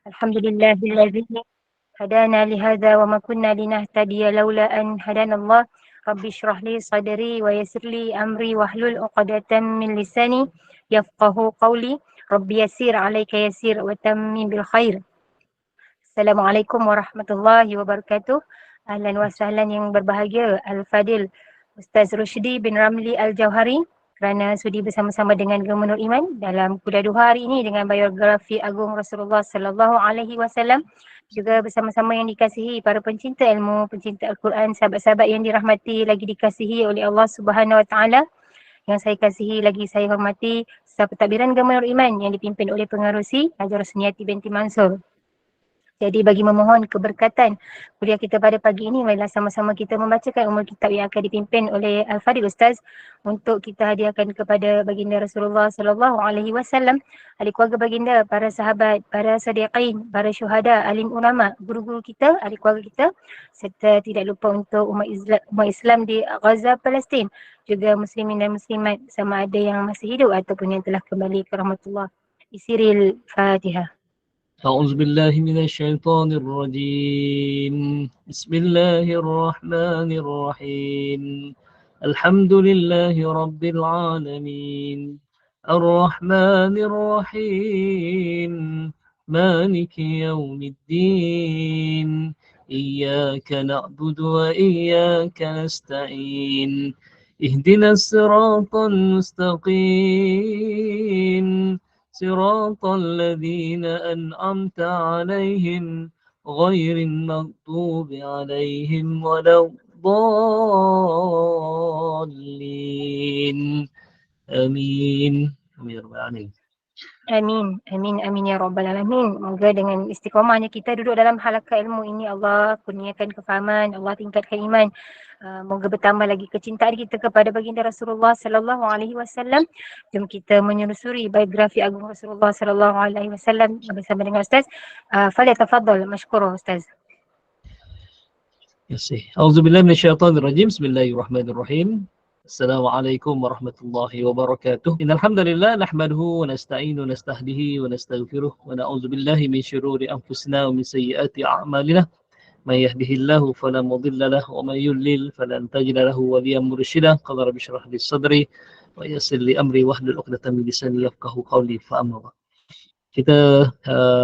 Alhamdulillahilladzi hadana lihadza wa ma kunna linahtadiya laula an hadana Allah. Rabbi shrah li sadri wa yassir li amri wahlul 'uqdatam min lisani yafqahu qawli. Rabbi yassir 'alaika yassir wa tammim bil khair. Assalamualaikum warahmatullahi wabarakatuh. Ahlan wa sahlan yang berbahagia Al-Fadil Ustaz Rushdi bin Ramli Al-Jauhari kerana sudi bersama-sama dengan Gema Nur Iman dalam kuliah 2 hari ini dengan biografi agung Rasulullah sallallahu alaihi wasallam, juga bersama-sama yang dikasihi para pencinta ilmu, pencinta Al-Quran, sahabat-sahabat yang dirahmati lagi dikasihi oleh Allah Subhanahu wa taala. Yang saya kasihi lagi saya hormati Saf Pentadbiran Gema Nur Iman yang dipimpin oleh pengarusi Hajar Rosniati binti Mansur. Jadi bagi memohon keberkatan kuliah kita pada pagi ini, marilah sama-sama kita membacakan umul kitab yang akan dipimpin oleh Al-Fadil Ustaz untuk kita hadiahkan kepada baginda Rasulullah sallallahu alaihi wasallam, ahli keluarga baginda, para sahabat, para sadiqin, para syuhada, alim ulama, guru-guru kita, ahli keluarga kita, serta tidak lupa untuk umat Islam di Gaza, Palestin, juga muslimin dan muslimat sama ada yang masih hidup ataupun yang telah kembali ke rahmatullah. Isiril Fatihah. أعوذ بالله من الشيطان الرجيم بسم الله الرحمن الرحيم الحمد لله رب العالمين الرحمن الرحيم مالك يوم الدين إياك نعبد وإياك نستعين اهدنا الصراط المستقيم صراط الذين أنعمت عليهم غير المغضوب عليهم ولا الضالين آمين آمين يا رب العالمين. Amin, amin, amin ya rabbal alamin. Moga dengan istiqamahnya kita duduk dalam halaqah ilmu ini, Allah kurniakan kefahaman, Allah tingkatkan iman. Moga bertambah lagi kecintaan kita kepada baginda Rasulullah sallallahu alaihi wasallam. Jom kita menyusuri biografi agung Rasulullah sallallahu alaihi wasallam bersama dengan Ustaz. Falyatafaddal mashkura Ustaz. أعوذ بالله من الشيطان الرجيم بسم الله الرحمن الرحيم السلام عليكم ورحمة الله وبركاته إن الحمد لله نحمده ونستعين ونستهديه ونستغفره ونعوذ بالله من شرور أنفسنا ومن سيئات أعمالنا من يهده الله فلا مضل له ومن يضلل فلن تجد له وليا مرشدا قال رب اشرح لي صدري ويسر لي أمري واحلل عقدة من لساني يفقهوا قولي فأما بعد. Kita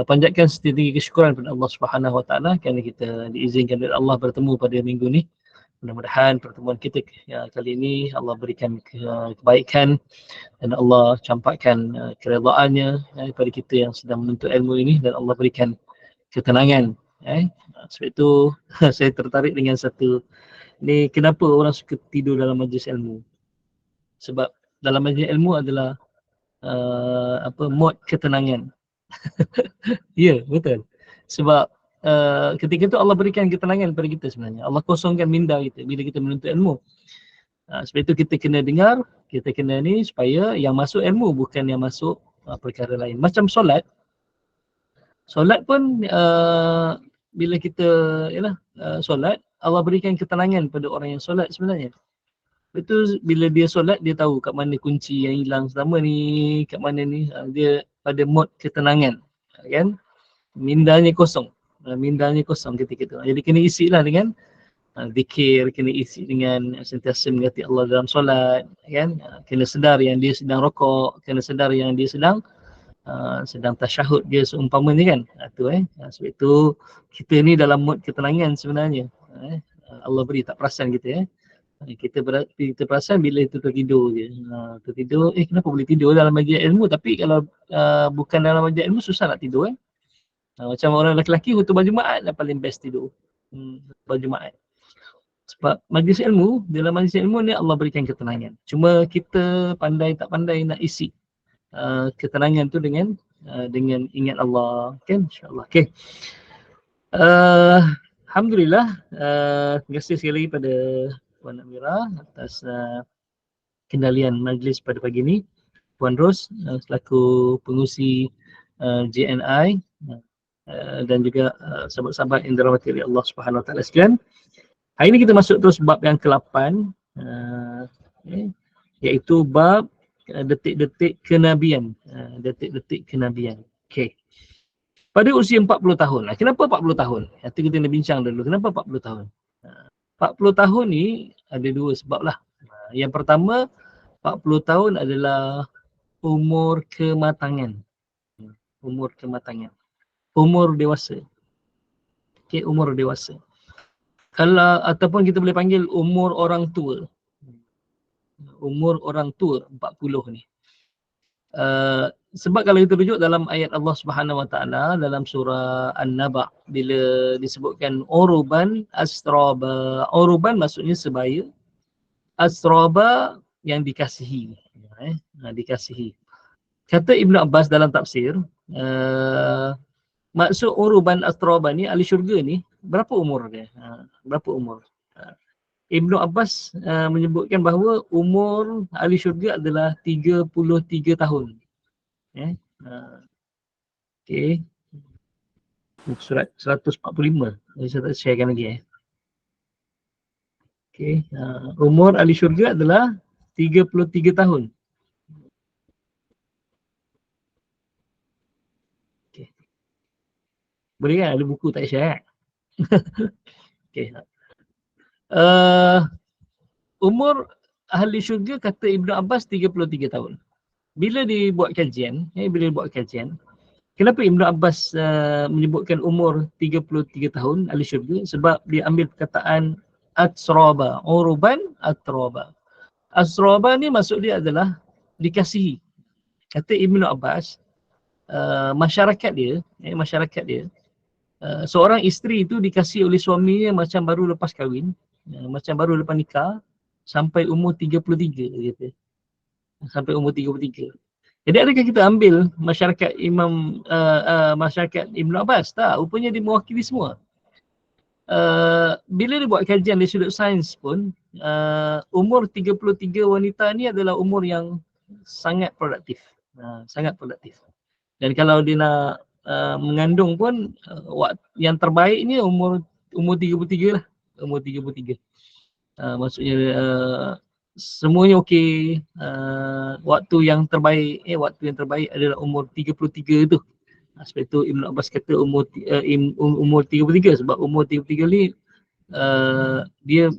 panjatkan setinggi kesyukuran kepada Allah Subhanahu Wa Taala kerana kita diizinkan oleh Allah bertemu pada minggu ni. Mudah-mudahan pertemuan kita kali ini Allah berikan kebaikan dan Allah campakkan keredaannya kepada kita yang sedang menuntut ilmu ini, dan Allah berikan ketenangan. Sebab itu saya tertarik dengan satu ni, kenapa orang suka tidur dalam majlis ilmu? Sebab dalam majlis ilmu adalah mod ketenangan. Ya, betul. Sebab ketika itu Allah berikan ketenangan kepada kita sebenarnya. Allah kosongkan minda kita bila kita menuntut ilmu. Sebab itu kita kena dengar, kita kena ni supaya yang masuk ilmu bukan yang masuk perkara lain. Macam solat. Solat pun bila kita solat, Allah berikan ketenangan pada orang yang solat sebenarnya. Betul, bila dia solat dia tahu kat mana kunci yang hilang selama ni, kat mana ni, dia pada mod ketenangan, kan? Mindanya kosong ketika itu. Jadi kena isi lah dengan zikir, kena isi dengan sentiasa mengingati Allah dalam solat, kan? Kena sedar yang dia sedang rokok, kena sedar yang dia sedang tasyahud dia seumpamanya, kan? Sebab itu kita ni dalam mod ketenangan sebenarnya. Allah beri tak perasan kita. Kita perasan bila itu tertidur je. Tertidur, kenapa boleh tidur dalam majlis ilmu, tapi kalau bukan dalam majlis ilmu susah nak tidur. Macam orang lelaki khutbah Jumaat lah paling best tidur. Khutbah Jumaat. Sebab majlis ilmu, dalam majlis ilmu ni Allah berikan ketenangan. Cuma kita pandai tak pandai nak isi ketenangan tu dengan ingat Allah, kan? InsyaAllah. Okay. Alhamdulillah. Terima kasih sekali lagi pada Puan Amira atas kendalian majlis pada pagi ini. Puan Ros selaku pengurusi JNI dan juga sahabat-sahabat yang dirahmati oleh Allah Subhanahu Wa Taala sekalian. Hari ini kita masuk terus bab yang ke-8, iaitu bab detik-detik kenabian. Detik-detik kenabian. Okey. pada usia 40 tahun. Kenapa 40 tahun? Nanti kita nak bincang dulu. Kenapa 40 tahun? 40 tahun ni ada dua sebab lah. Yang pertama, 40 tahun adalah umur kematangan. Umur kematangan. Umur dewasa. Okay, umur dewasa. Kalau ataupun kita boleh panggil umur orang tua. Umur orang tua 40 ni. Sebab kalau kita rujuk dalam ayat Allah Subhanahu Wa Taala dalam surah An-Naba bila disebutkan uruban asraba. Uruban maksudnya sebaya. Asraba yang dikasihi. Dikasihi. Kata Ibn Abbas dalam tafsir, maksud uruban asraba ni, ahli syurga ni, berapa umur dia? Berapa umur? Ibn Abbas menyebutkan bahawa umur ahli syurga adalah 33 tahun. Okay. Surat 145. Saya tak sharekan lagi. Okay. Umur ahli syurga adalah 33 tahun. Okay. Boleh kan? Ada buku tak share? Okay. Umur ahli syurga kata Ibn Abbas 33 tahun. Bila dibuat kajian, kenapa Ibn Abbas menyebutkan umur 33 tahun ahli syurga? Sebab dia ambil perkataan atraba, uruban atraba. Asraba ni maksud dia adalah dikasihi. Kata Ibn Abbas, masyarakat dia, seorang isteri itu dikasihi oleh suaminya macam baru lepas kahwin, macam baru lepas nikah, sampai umur 33 kata. Sampai umur 33. Jadi adakah kita ambil masyarakat masyarakat Ibn Abbas? Tak, rupanya dia mewakili semua. Bila dia buat kajian di sudut sains pun, umur 33 wanita ni adalah umur yang sangat produktif. Sangat produktif. Dan kalau dia nak mengandung pun, yang terbaik ni umur 33 lah. Umur 33. Maksudnya semuanya okey. Waktu yang terbaik adalah umur 33 tu. Sebab itu Ibn Abbas kata umur 33 sebab umur 33 ni dia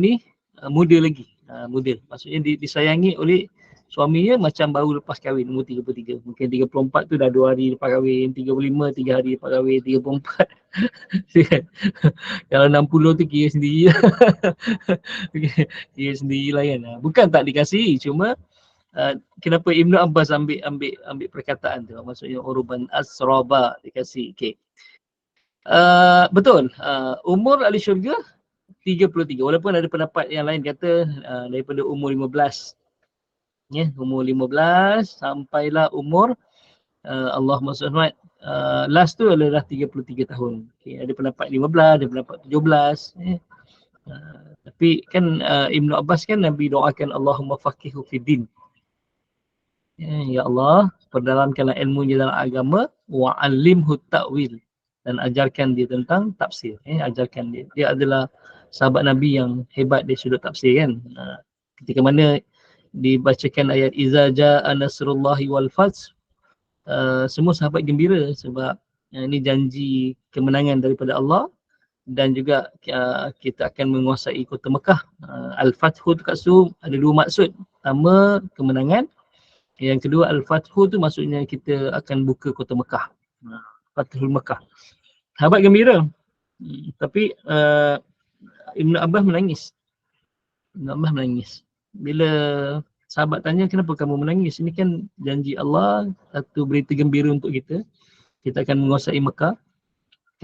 ni muda lagi. Muda. Maksudnya disayangi oleh suaminya macam baru lepas kahwin umur 33. Mungkin 34 tu dah 2 hari lepas kahwin, 35 3 hari lepas kahwin, 34. Kalau 60 tu kira sendiri. Kira sendirilah kan. Bukan tak dikasihi, cuma kenapa Ibn Abbas ambil perkataan tu, maksudnya uruban asraba dikasih. Okey. Betul. Umur ahli syurga 33. Walaupun ada pendapat yang lain kata daripada umur 15. Umur 15 sampailah umur Allahumma salli last tu adalah 33 tahun. Okay. Ada pendapat 15, ada pendapat 17. Tapi kan Ibn Abbas kan Nabi doakan Allahumma faqihu fid din. Ya Allah, perdalamkanlah ilmunya dalam agama, wa'allimhu ta'wil, dan ajarkan dia tentang tafsir. Ajarkan dia. Dia adalah sahabat Nabi yang hebat dari sudut tafsir kan. Ketika mana dibacakan ayat iza ja'a nasrullahi wal fath, semua sahabat gembira sebab ini janji kemenangan daripada Allah dan juga kita akan menguasai kota Mekah. Al-Fathu tu kat situ ada dua maksud. Pertama, kemenangan. Yang kedua, Al-Fathu tu maksudnya kita akan buka kota Mekah. Fathul Mekah. Sahabat gembira. Tapi Ibn Abbas menangis. Bila sahabat tanya, kenapa kamu menangis? Ini kan janji Allah, satu berita gembira untuk kita. Kita akan menguasai Mekah.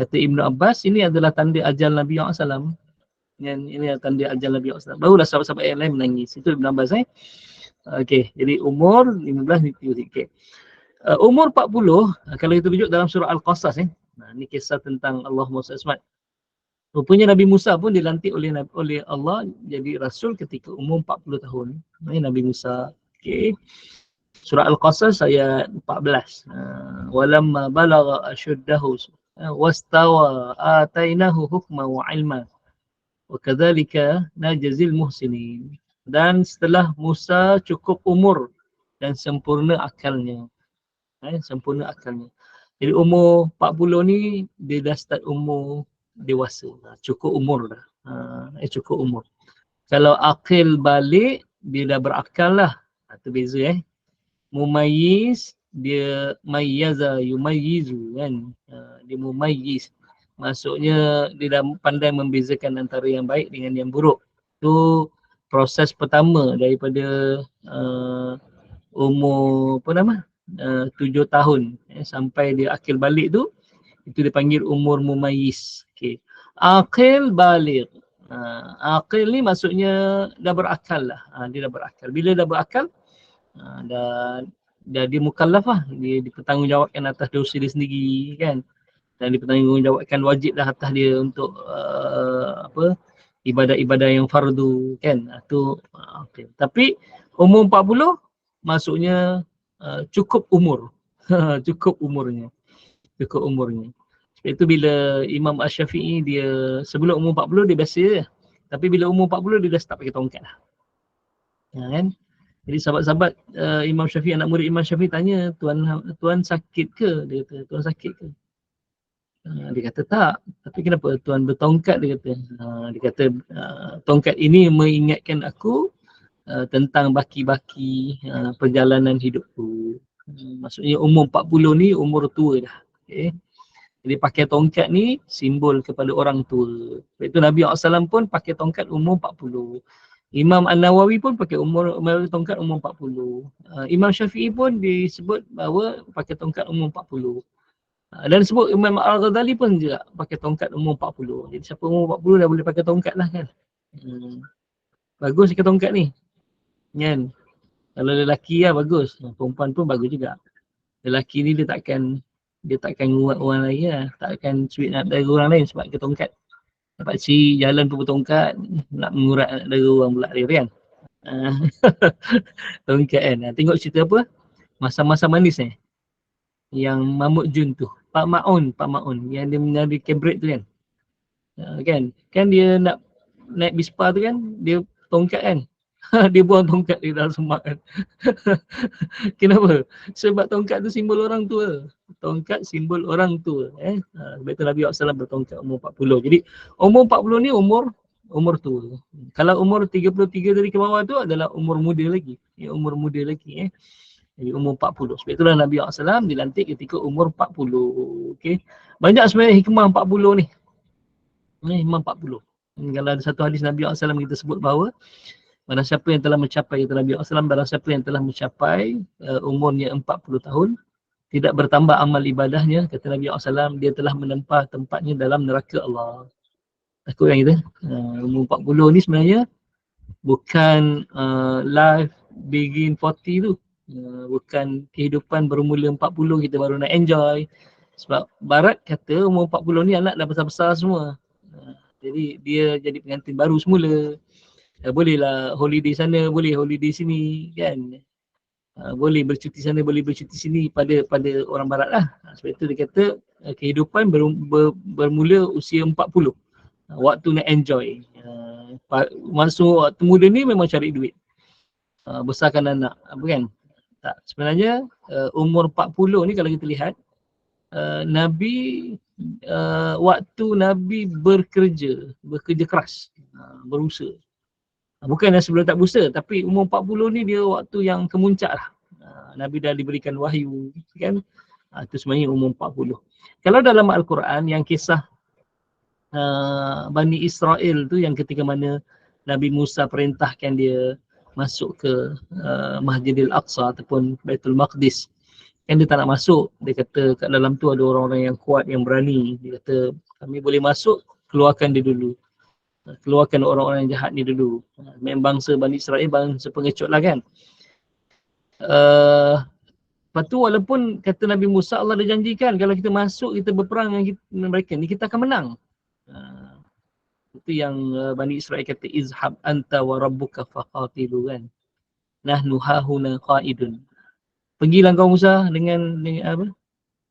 Kata Ibn Abbas, ini adalah tanda ajal Nabi SAW. Ini adalah tanda ajal Nabi SAW. Barulah sahabat-sahabat yang lain menangis. Itu Ibn Abbas. Okey, jadi umur 15 ni okay. Umur 40, kalau kita rujuk dalam surah Al-Qasas ini kisah tentang Allah Musa Ismat. Rupanya Nabi Musa pun dilantik oleh Allah jadi rasul ketika umur 40 tahun. Nabi Musa. Okey. Surah Al-Qasas ayat 14. Walamma balagha ashuddahu wastawa atainahu hukma wa ilma. Wa kadzalika najzil muhsinin. Dan setelah Musa cukup umur dan sempurna akalnya. Jadi umur 40 ni dia dah start umur dewasa. Cukup umur dah. Cukup umur. Kalau akil balik, dia dah berakal lah. Itu beza Mumayyiz, dia mayyaza, yumayyizu kan. Dia mumayyiz. Maksudnya dia dah pandai membezakan antara yang baik dengan yang buruk. Itu proses pertama daripada umur 7 tahun sampai dia akil balik tu, itu dipanggil umur mumayyiz. Okey. Akil balik. Akil ni maksudnya dah berakal lah. Dia dah berakal. Bila dah berakal, dah dia mukallaf lah. Dia dipertanggungjawabkan atas dosa dia sendiri kan. Dan dipertanggungjawabkan wajib dah atas dia untuk ibadah-ibadah yang fardu kan. Itu okay. Tapi umur 40 maksudnya cukup umur. Cukup umurnya. Cukup umurnya. Sebab itu bila Imam Asy-Syafi'i dia sebelum umur 40 dia biasa je. Tapi bila umur 40 dia dah start pakai tongkat lah. Kan? Jadi sahabat-sahabat Imam Syafi'i, anak murid Imam Syafi'i tanya, tuan sakit ke? Dia kata, tuan sakit ke? Dia kata tak. Tapi kenapa tuan bertongkat? Dia kata, tongkat ini mengingatkan aku tentang baki-baki perjalanan hidupku. Maksudnya umur 40 ni umur tua dah. Okay. Jadi pakai tongkat ni simbol kepada orang tua. Sebab itu Nabi SAW pun pakai tongkat umur 40. Imam An-Nawawi pun pakai tongkat umur 40. Imam Syafi'i pun disebut bahawa pakai tongkat umur 40. Dan disebut Imam Al-Ghazali pun juga pakai tongkat umur 40. Jadi siapa umur 40 dah boleh pakai tongkat lah kan. Bagus pakai tongkat ni. Kan? Kalau lelaki lah bagus. Perempuan pun bagus juga. Lelaki ni dia takkan nguat orang lain lah. Takkan sweet nak dari orang lain sebab pakai tongkat. Dapat si jalan pun bertongkat, nak mengurat dari orang pula dia kan. Tongkat kan. Tengok cerita apa? Masa-masa manis yang Mahmud Jun tu. Pak Ma'un yang dia mengambil Cambridge tu kan. Kan dia nak naik Bispa tu kan, dia tongkat kan. Dia buang tongkat di dalam semak kan. Kenapa? Sebab tongkat tu simbol orang tua. Tongkat simbol orang tua. Sebab itu Nabi SAW bertongkat umur 40. Jadi umur 40 ni umur tua. Kalau umur 33 dari ke bawah tu adalah umur muda lagi. Umur muda lagi. Jadi umur 40. Sebab itulah Nabi SAW dilantik ketika umur 40. Okay. Banyak sebenarnya hikmah 40 ni. Hikmah 40. Kalau ada satu hadis Nabi SAW kita sebut bahawa barang siapa yang telah mencapai, kata Nabi SAW, barang siapa yang telah mencapai umurnya 40 tahun, tidak bertambah amal ibadahnya, kata Nabi SAW, dia telah menempah tempatnya dalam neraka Allah. Takut kan kita? Umur 40 ni sebenarnya bukan life begin 40 tu. Bukan kehidupan bermula 40 kita baru nak enjoy. Sebab Barat kata umur 40 ni anak dah besar-besar semua. Jadi dia jadi pengantin baru semula. Bolehlah holiday sana, boleh holiday sini kan. Boleh bercuti sana, boleh bercuti sini pada orang Barat lah. Sebab itu dia kata kehidupan bermula usia 40. Waktu nak enjoy. Masuk waktu muda ni memang cari duit. Besarkan anak, apa kan? Tak, sebenarnya umur 40 ni kalau kita lihat Nabi waktu Nabi bekerja keras, berusaha. Bukan sebelum tak berusaha, tapi umur 40 ni dia waktu yang kemuncak lah. Nabi dah diberikan wahyu kan. Itu sebenarnya umur 40. Kalau dalam Al-Quran yang kisah Bani Israel tu yang ketika mana Nabi Musa perintahkan dia masuk ke Masjidil Aqsa ataupun Baitul Maqdis. Kan dia tak nak masuk. Dia kata kat dalam tu ada orang-orang yang kuat, yang berani. Dia kata kami boleh masuk, keluarkan dia dulu. Keluarkan orang-orang yang jahat ni dulu. Memang bangsa Bani Israel bangsa pengecut lah kan. Lepas tu walaupun kata Nabi Musa, Allah dah janjikan kalau kita masuk, kita berperang dengan mereka ni, kita akan menang. Itu yang Bani Israel kata, izhab anta wa rabbuka faqatilu kan. Nahnu hahuna qaidun. Pergilah kau Musa dengan apa?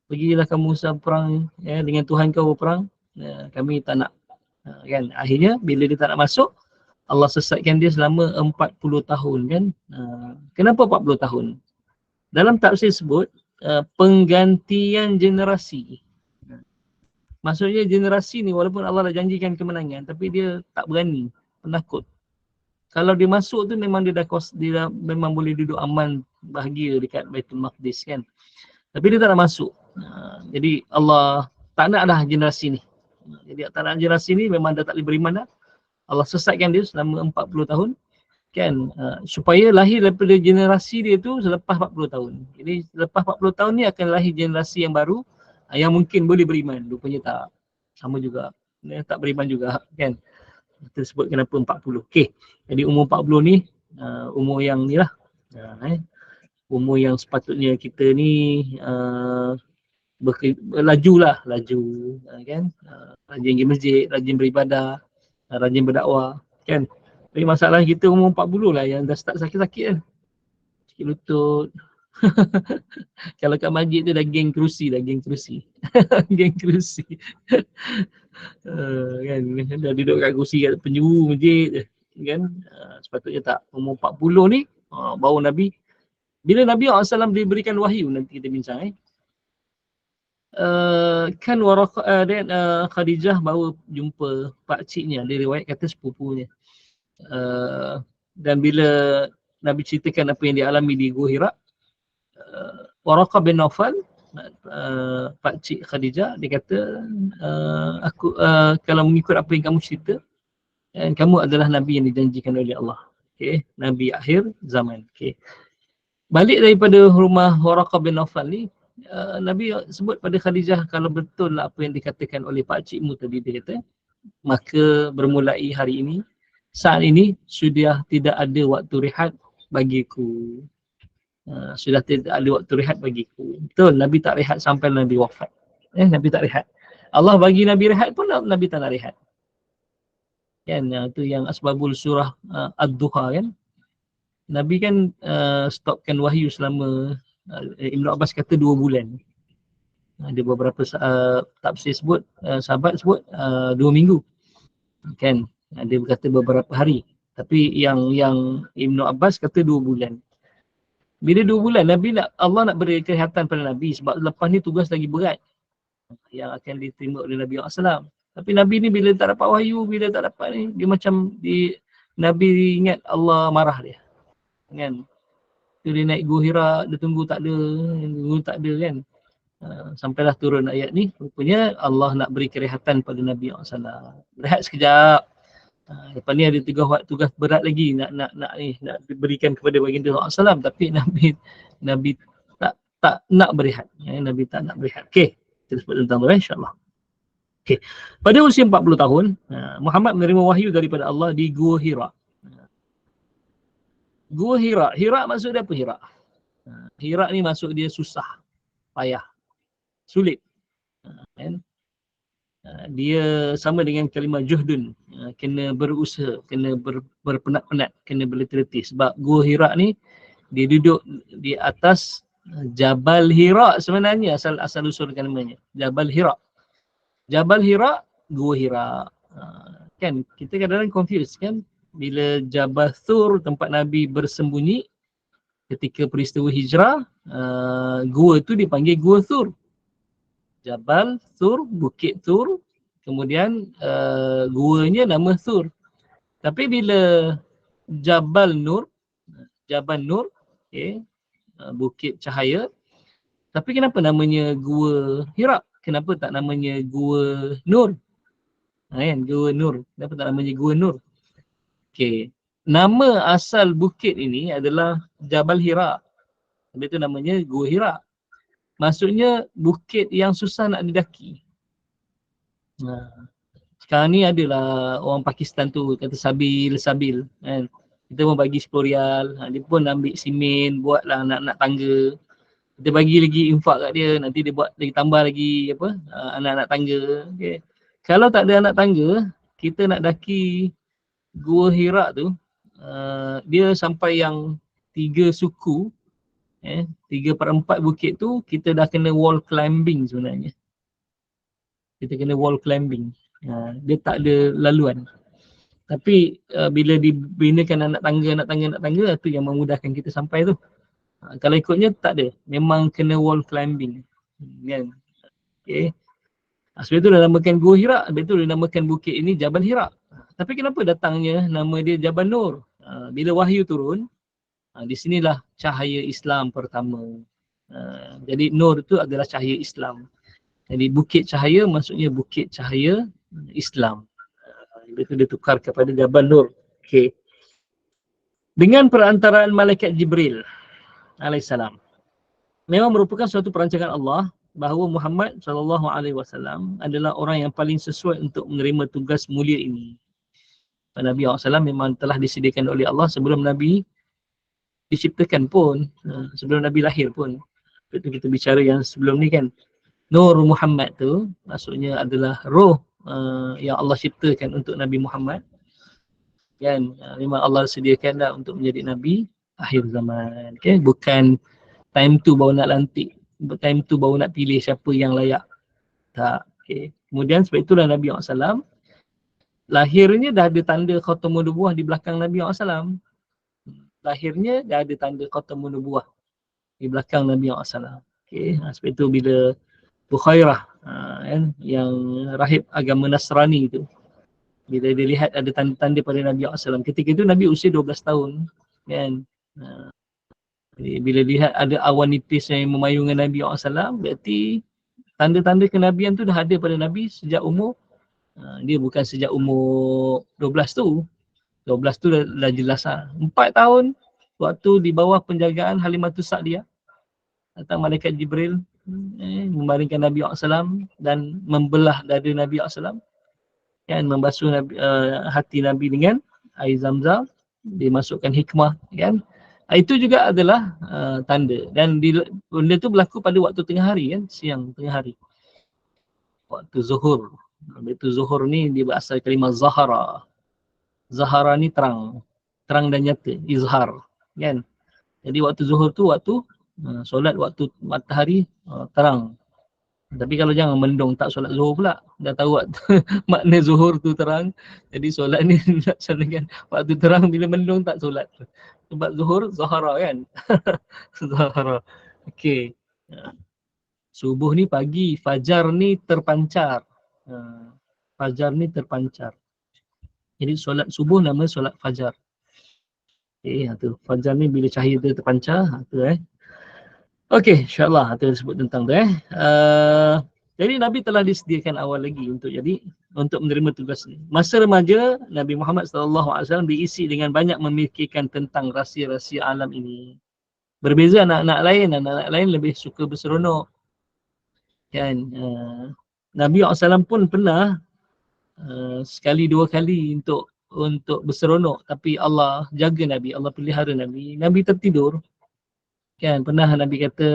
Pergilah kau Musa perang dengan Tuhan kau berperang. Kami tak nak. Kan akhirnya bila dia tak nak masuk, Allah sesatkan dia selama 40 tahun kan. Kenapa 40 tahun? Dalam tafsir sebut penggantian generasi. Maksudnya generasi ni walaupun Allah dah janjikan kemenangan, tapi dia tak berani, penakut. Kalau dia masuk tu memang dia dah memang boleh duduk aman, bahagia dekat Baitul Maqdis kan. Tapi dia tak nak masuk. Jadi Allah tak nak dah generasi ni. Jadi tak nak generasi ni memang dah tak boleh beriman dah. Allah sesatkan dia selama 40 tahun kan, supaya lahir daripada generasi dia tu selepas 40 tahun. Jadi selepas 40 tahun ni akan lahir generasi yang baru yang mungkin boleh beriman. Rupanya tak. Sama juga. Tak beriman juga kan. Kita sebut kenapa 40. Okey. Jadi umur 40 ni umur yang ni lah. Umur yang sepatutnya kita ni laju kan. Rajin pergi masjid, rajin beribadah, rajin berdakwah kan. Tapi masalah kita umur 40 lah yang dah start sakit-sakit kan. Sakit lutut. Kalau kat masjid tu dah geng kerusi. geng kerusi. Kan dah duduk kat kerusi kat penjuru masjid kan. Sepatutnya tak. Umur 40 ni baru Nabi. Bila Nabi SAW diberikan wahyu, nanti kita bincang kan Khadijah baru jumpa pak ciknya, dia riwayat kata sepupunya. Dan bila Nabi ceritakan apa yang dia alami di Gua Hira, Waraqah bin Nawfal, pak cik Khadijah, dia kata aku kalau mengikut apa yang kamu cerita, kamu adalah Nabi yang dijanjikan oleh Allah. Okay. Nabi akhir zaman. Okay. Balik daripada rumah Waraqah bin Nawfal ni, Nabi sebut pada Khadijah, kalau betul lah apa yang dikatakan oleh pak cikmu tadi, dia kata, maka bermulai hari ini, saat ini sudah tidak ada waktu rehat bagiku. Sudah tidak ada waktu rehat bagiku. Betul, Nabi tak rehat sampai Nabi wafat. Nabi tak rehat. Allah bagi Nabi rehat pun Nabi tak nak rehat. Kan, itu yang asbabul surah Ad-Duha kan. Nabi kan stopkan wahyu selama Ibn Abbas kata 2 bulan. Ada beberapa tafsir sebut, sahabat sebut 2 minggu. Kan, dia berkata beberapa hari. Tapi yang Ibn Abbas kata 2 bulan. Bila 2 bulan, Allah nak beri kesihatan pada Nabi sebab lepas ni tugas lagi berat yang akan diterima oleh Nabi SAW. Tapi Nabi ni bila tak dapat wahyu, bila tak dapat ni, dia macam Nabi ingat Allah marah dia. Kan? Dia naik Gua Hira, dia tunggu tak ada kan. Sampailah turun ayat ni, rupanya Allah nak beri kerehatan pada Nabi SAW. Rehat sekejap. Lepas ni ada tugas berat lagi nak berikan kepada baginda SAW, tapi Nabi tak nak berehat. Nabi tak nak berehat. Okey, kita sebut tentang tu insya-Allah. Okey. Pada usia 40 tahun, Muhammad menerima wahyu daripada Allah di Gua Hira. Gua Hira. Hira maksud dia apa Hira? Hira ni maksud dia susah, payah, sulit. Kan? Dia sama dengan kalimah juhdun, kena berusaha, kena berpenat-penat, kena berletih-letih. Sebab Gua Hira ni dia duduk di atas Jabal Hira sebenarnya, asal usulkan namanya Jabal Hira. Jabal Hira, Gua Hira. Kan kita kadang-kadang confuse kan, bila Jabal Thur tempat Nabi bersembunyi ketika peristiwa hijrah, gua tu dipanggil Gua Thur. Jabal Thur, Bukit Thur, kemudian guanya nama Thur. Tapi bila Jabal Nur, okay, Bukit Cahaya, tapi kenapa namanya Gua Hira? Kenapa tak namanya Gua Nur? Kan, Gua Nur. Kenapa tak namanya Gua Nur? Okay. Nama asal bukit ini adalah Jabal Hira. Habis itu namanya Gua Hira. Maksudnya bukit yang susah nak didaki. Sekarang ni adalah orang Pakistan tu kata sabil kan. Kita mau bagi 10 rial, dia pun ambil simen, buatlah nak tangga. Kita bagi lagi infak kat dia, nanti dia buat lagi, tambah lagi anak-anak tangga. Okay. Kalau tak ada anak tangga, kita nak daki Gua Hira tu, dia sampai yang 3 suku, 3/4 bukit tu, kita dah kena wall climbing sebenarnya. Kita kena wall climbing. Dia tak ada laluan. Tapi bila dibinakan anak tangga tu yang memudahkan kita sampai tu. Kalau ikutnya tak ada, memang kena wall climbing. Kan? Okay. Sebab itu dah namakan Gua Hira, sebab itu dia namakan bukit ini Jabal Hira. Tapi kenapa datangnya nama dia Jabal Nur? Bila wahyu turun, di sinilah cahaya Islam pertama. Jadi Nur itu adalah cahaya Islam. Jadi bukit cahaya maksudnya bukit cahaya Islam. Itu dia tukar kepada Jabal Nur. Okay. Dengan perantaraan malaikat Jibril alaihissalam. Memang merupakan suatu perancangan Allah bahawa Muhammad SAW adalah orang yang paling sesuai untuk menerima tugas mulia ini. Nabi SAW memang telah disediakan oleh Allah sebelum Nabi diciptakan pun, sebelum Nabi lahir pun. Itu kita bicara yang sebelum ni kan. Nur Muhammad tu maksudnya adalah roh yang Allah ciptakan untuk Nabi Muhammad. Kan, memang Allah sediakanlah untuk menjadi Nabi akhir zaman. Okay? Bukan time tu baru nak lantik, time tu baru nak pilih siapa yang layak. Tak. Okay. Kemudian sebab itulah Nabi SAW lahirnya dah ada tanda khatamun nubuwah di belakang Nabi SAW. Lahirnya dah ada tanda khatamun nubuwah di belakang Nabi SAW. Okay. Sebab itu bila Bukhairah kan, yang rahib agama Nasrani tu, bila dia lihat ada tanda-tanda pada Nabi SAW, ketika itu Nabi usia 12 tahun kan. Bila lihat ada awan nipis yang memayungi Nabi SAW, berarti tanda-tanda kenabian tu dah ada pada Nabi sejak umur, dia bukan sejak umur 12 tu. 12 tu dah jelas lah. 4 tahun waktu di bawah penjagaan Halimatus Sa'diyah, datang malaikat Jibril membaringkan Nabi SAW dan membelah dada Nabi SAW. Kan, membasuh hati Nabi dengan air Zamzam, dimasukkan hikmah kan. Itu juga adalah tanda, dan benda tu berlaku pada waktu tengah hari kan, siang tengah hari, waktu zuhur. Itu zuhur ni dia berasal kalimah zahara. Zahara ni terang, terang dan nyata, izhar kan. Jadi waktu zuhur tu waktu solat waktu matahari terang. Tapi kalau jangan mendung tak solat zuhur pula. Dah tahu makna zuhur tu terang. Jadi solat ni nak solatkan waktu terang, bila mendung tak solat. Sebab zuhur zahara kan. Zahara. Okey. Subuh ni pagi, fajar ni terpancar. Fajar ni terpancar. Jadi solat subuh nama solat fajar. Okey, tu. Fajar ni bila cahaya tu terpancar, tu Okey, insyaAllah kita sebut tentang tu jadi Nabi telah disediakan awal lagi untuk menerima tugas ni. Masa remaja, Nabi Muhammad SAW diisi dengan banyak memikirkan tentang rahsia-rahsia alam ini. Berbeza anak-anak lain lebih suka berseronok. Kan, Nabi SAW pun pernah sekali dua kali untuk berseronok, tapi Allah jaga Nabi, Allah pelihara Nabi. Nabi tertidur. Kan, pernah Nabi kata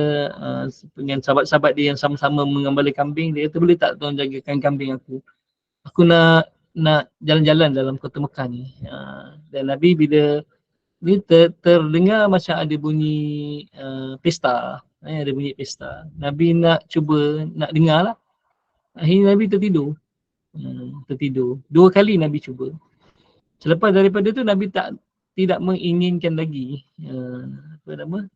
dengan sahabat-sahabat dia yang sama-sama mengembala kambing, dia kata, boleh tak tuan jagakan kambing aku? Aku nak jalan-jalan dalam kota Mekah ni. Dan Nabi bila ni terdengar macam ada bunyi pesta, ada bunyi pesta. Nabi nak cuba nak dengar lah. Akhirnya Nabi tertidur. Tertidur. 2 kali Nabi cuba. Selepas daripada tu Nabi tidak menginginkan lagi apa nama?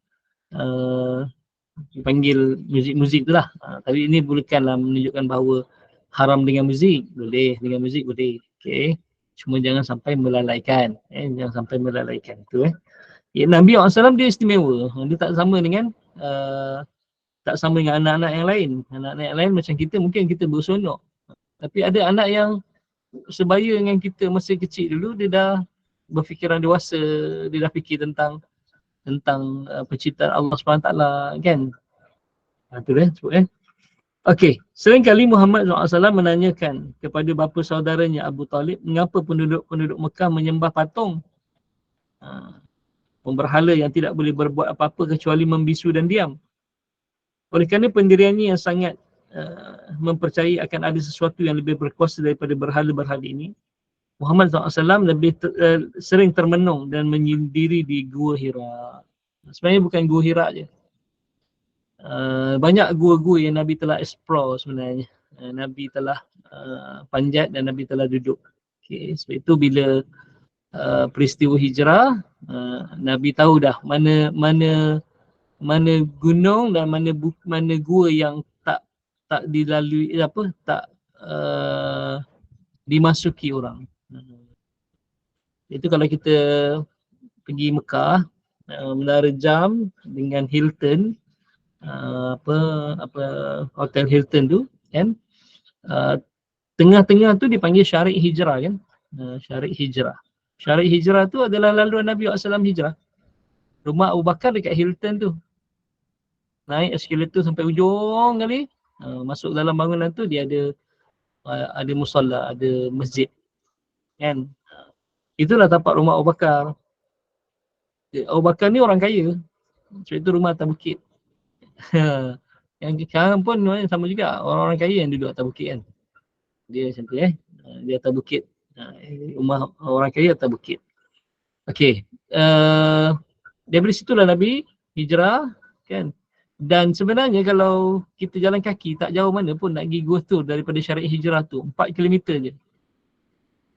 Dipanggil muzik-muzik tu lah. Tapi ini bukanlah menunjukkan bahawa haram dengan muzik. Boleh, dengan muzik boleh. Okay. Cuma jangan sampai melalaikan. Jangan sampai melalaikan. Itu Nabi SAW dia istimewa. Dia tak sama dengan anak-anak yang lain. Anak-anak yang lain macam kita, mungkin kita bersonok. Tapi ada anak yang sebaya dengan kita masa kecil dulu, dia dah berfikiran dewasa, dia dah fikir tentang penciptaan Allah SWT kan. Itu sebut Okey, seringkali Muhammad SAW menanyakan kepada bapa saudaranya Abu Talib, mengapa penduduk-penduduk Mekah menyembah patung, pemberhala yang tidak boleh berbuat apa-apa kecuali membisu dan diam. Oleh kerana pendiriannya yang sangat mempercayai akan ada sesuatu yang lebih berkuasa daripada berhala-berhala ini, Muhammad SAW lebih sering termenung dan menyendiri di Gua Hira. Sebenarnya bukan Gua Hira je. Banyak gua-gua yang Nabi telah explore sebenarnya. Nabi telah panjat dan Nabi telah duduk. Okay, sebab itu bila peristiwa hijrah, Nabi tahu dah mana mana gunung dan mana gua yang tak dilalui tak dimasuki orang. Itu kalau kita pergi Mekah, Menara Jam dengan Hilton, apa Hotel Hilton tu kan, tengah-tengah tu dipanggil Syarik Hijrah kan. Syarik Hijrah. Syarik Hijrah tu adalah laluan Nabi SAW hijrah. Rumah Abu Bakar dekat Hilton tu. Naik eskalator sampai ujung kali, masuk dalam bangunan tu dia ada musalla, ada masjid kan. Itulah tapak rumah Abu Bakar. Abu Bakar ni orang kaya. Sebab itu rumah atas bukit. Yang sekarang pun sama juga, orang-orang kaya yang duduk atas bukit kan. Dia macam tu dia atas bukit. Rumah orang kaya atas bukit. Okey. Daripada situlah Nabi hijrah kan. Dan sebenarnya kalau kita jalan kaki tak jauh mana pun nak pergi Gua Thur daripada Syarik Hijrah tu 4 km je.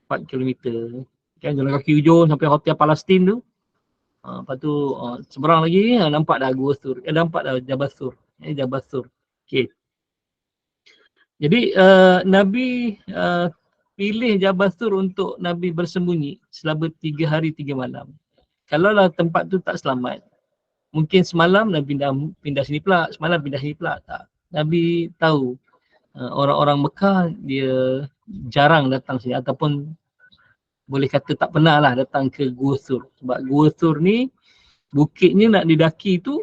4 km. Kan jalan kaki hujung sampai Hotel Palestin tu. Lepas tu seberang lagi nampak dah Gua Thur. Nampak dah Jabal Thur. Jabal Thur. Okey. Jadi Nabi pilih Jabal Thur untuk Nabi bersembunyi selama 3 hari 3 malam. Kalaulah tempat tu tak selamat, mungkin semalam Nabi pindah sini pula, semalam pindah sini pula. Tak. Nabi tahu orang-orang Mekah dia jarang datang sini ataupun boleh kata tak pernah lah datang ke Gua Thur. Sebab Gua Thur ni bukitnya nak didaki tu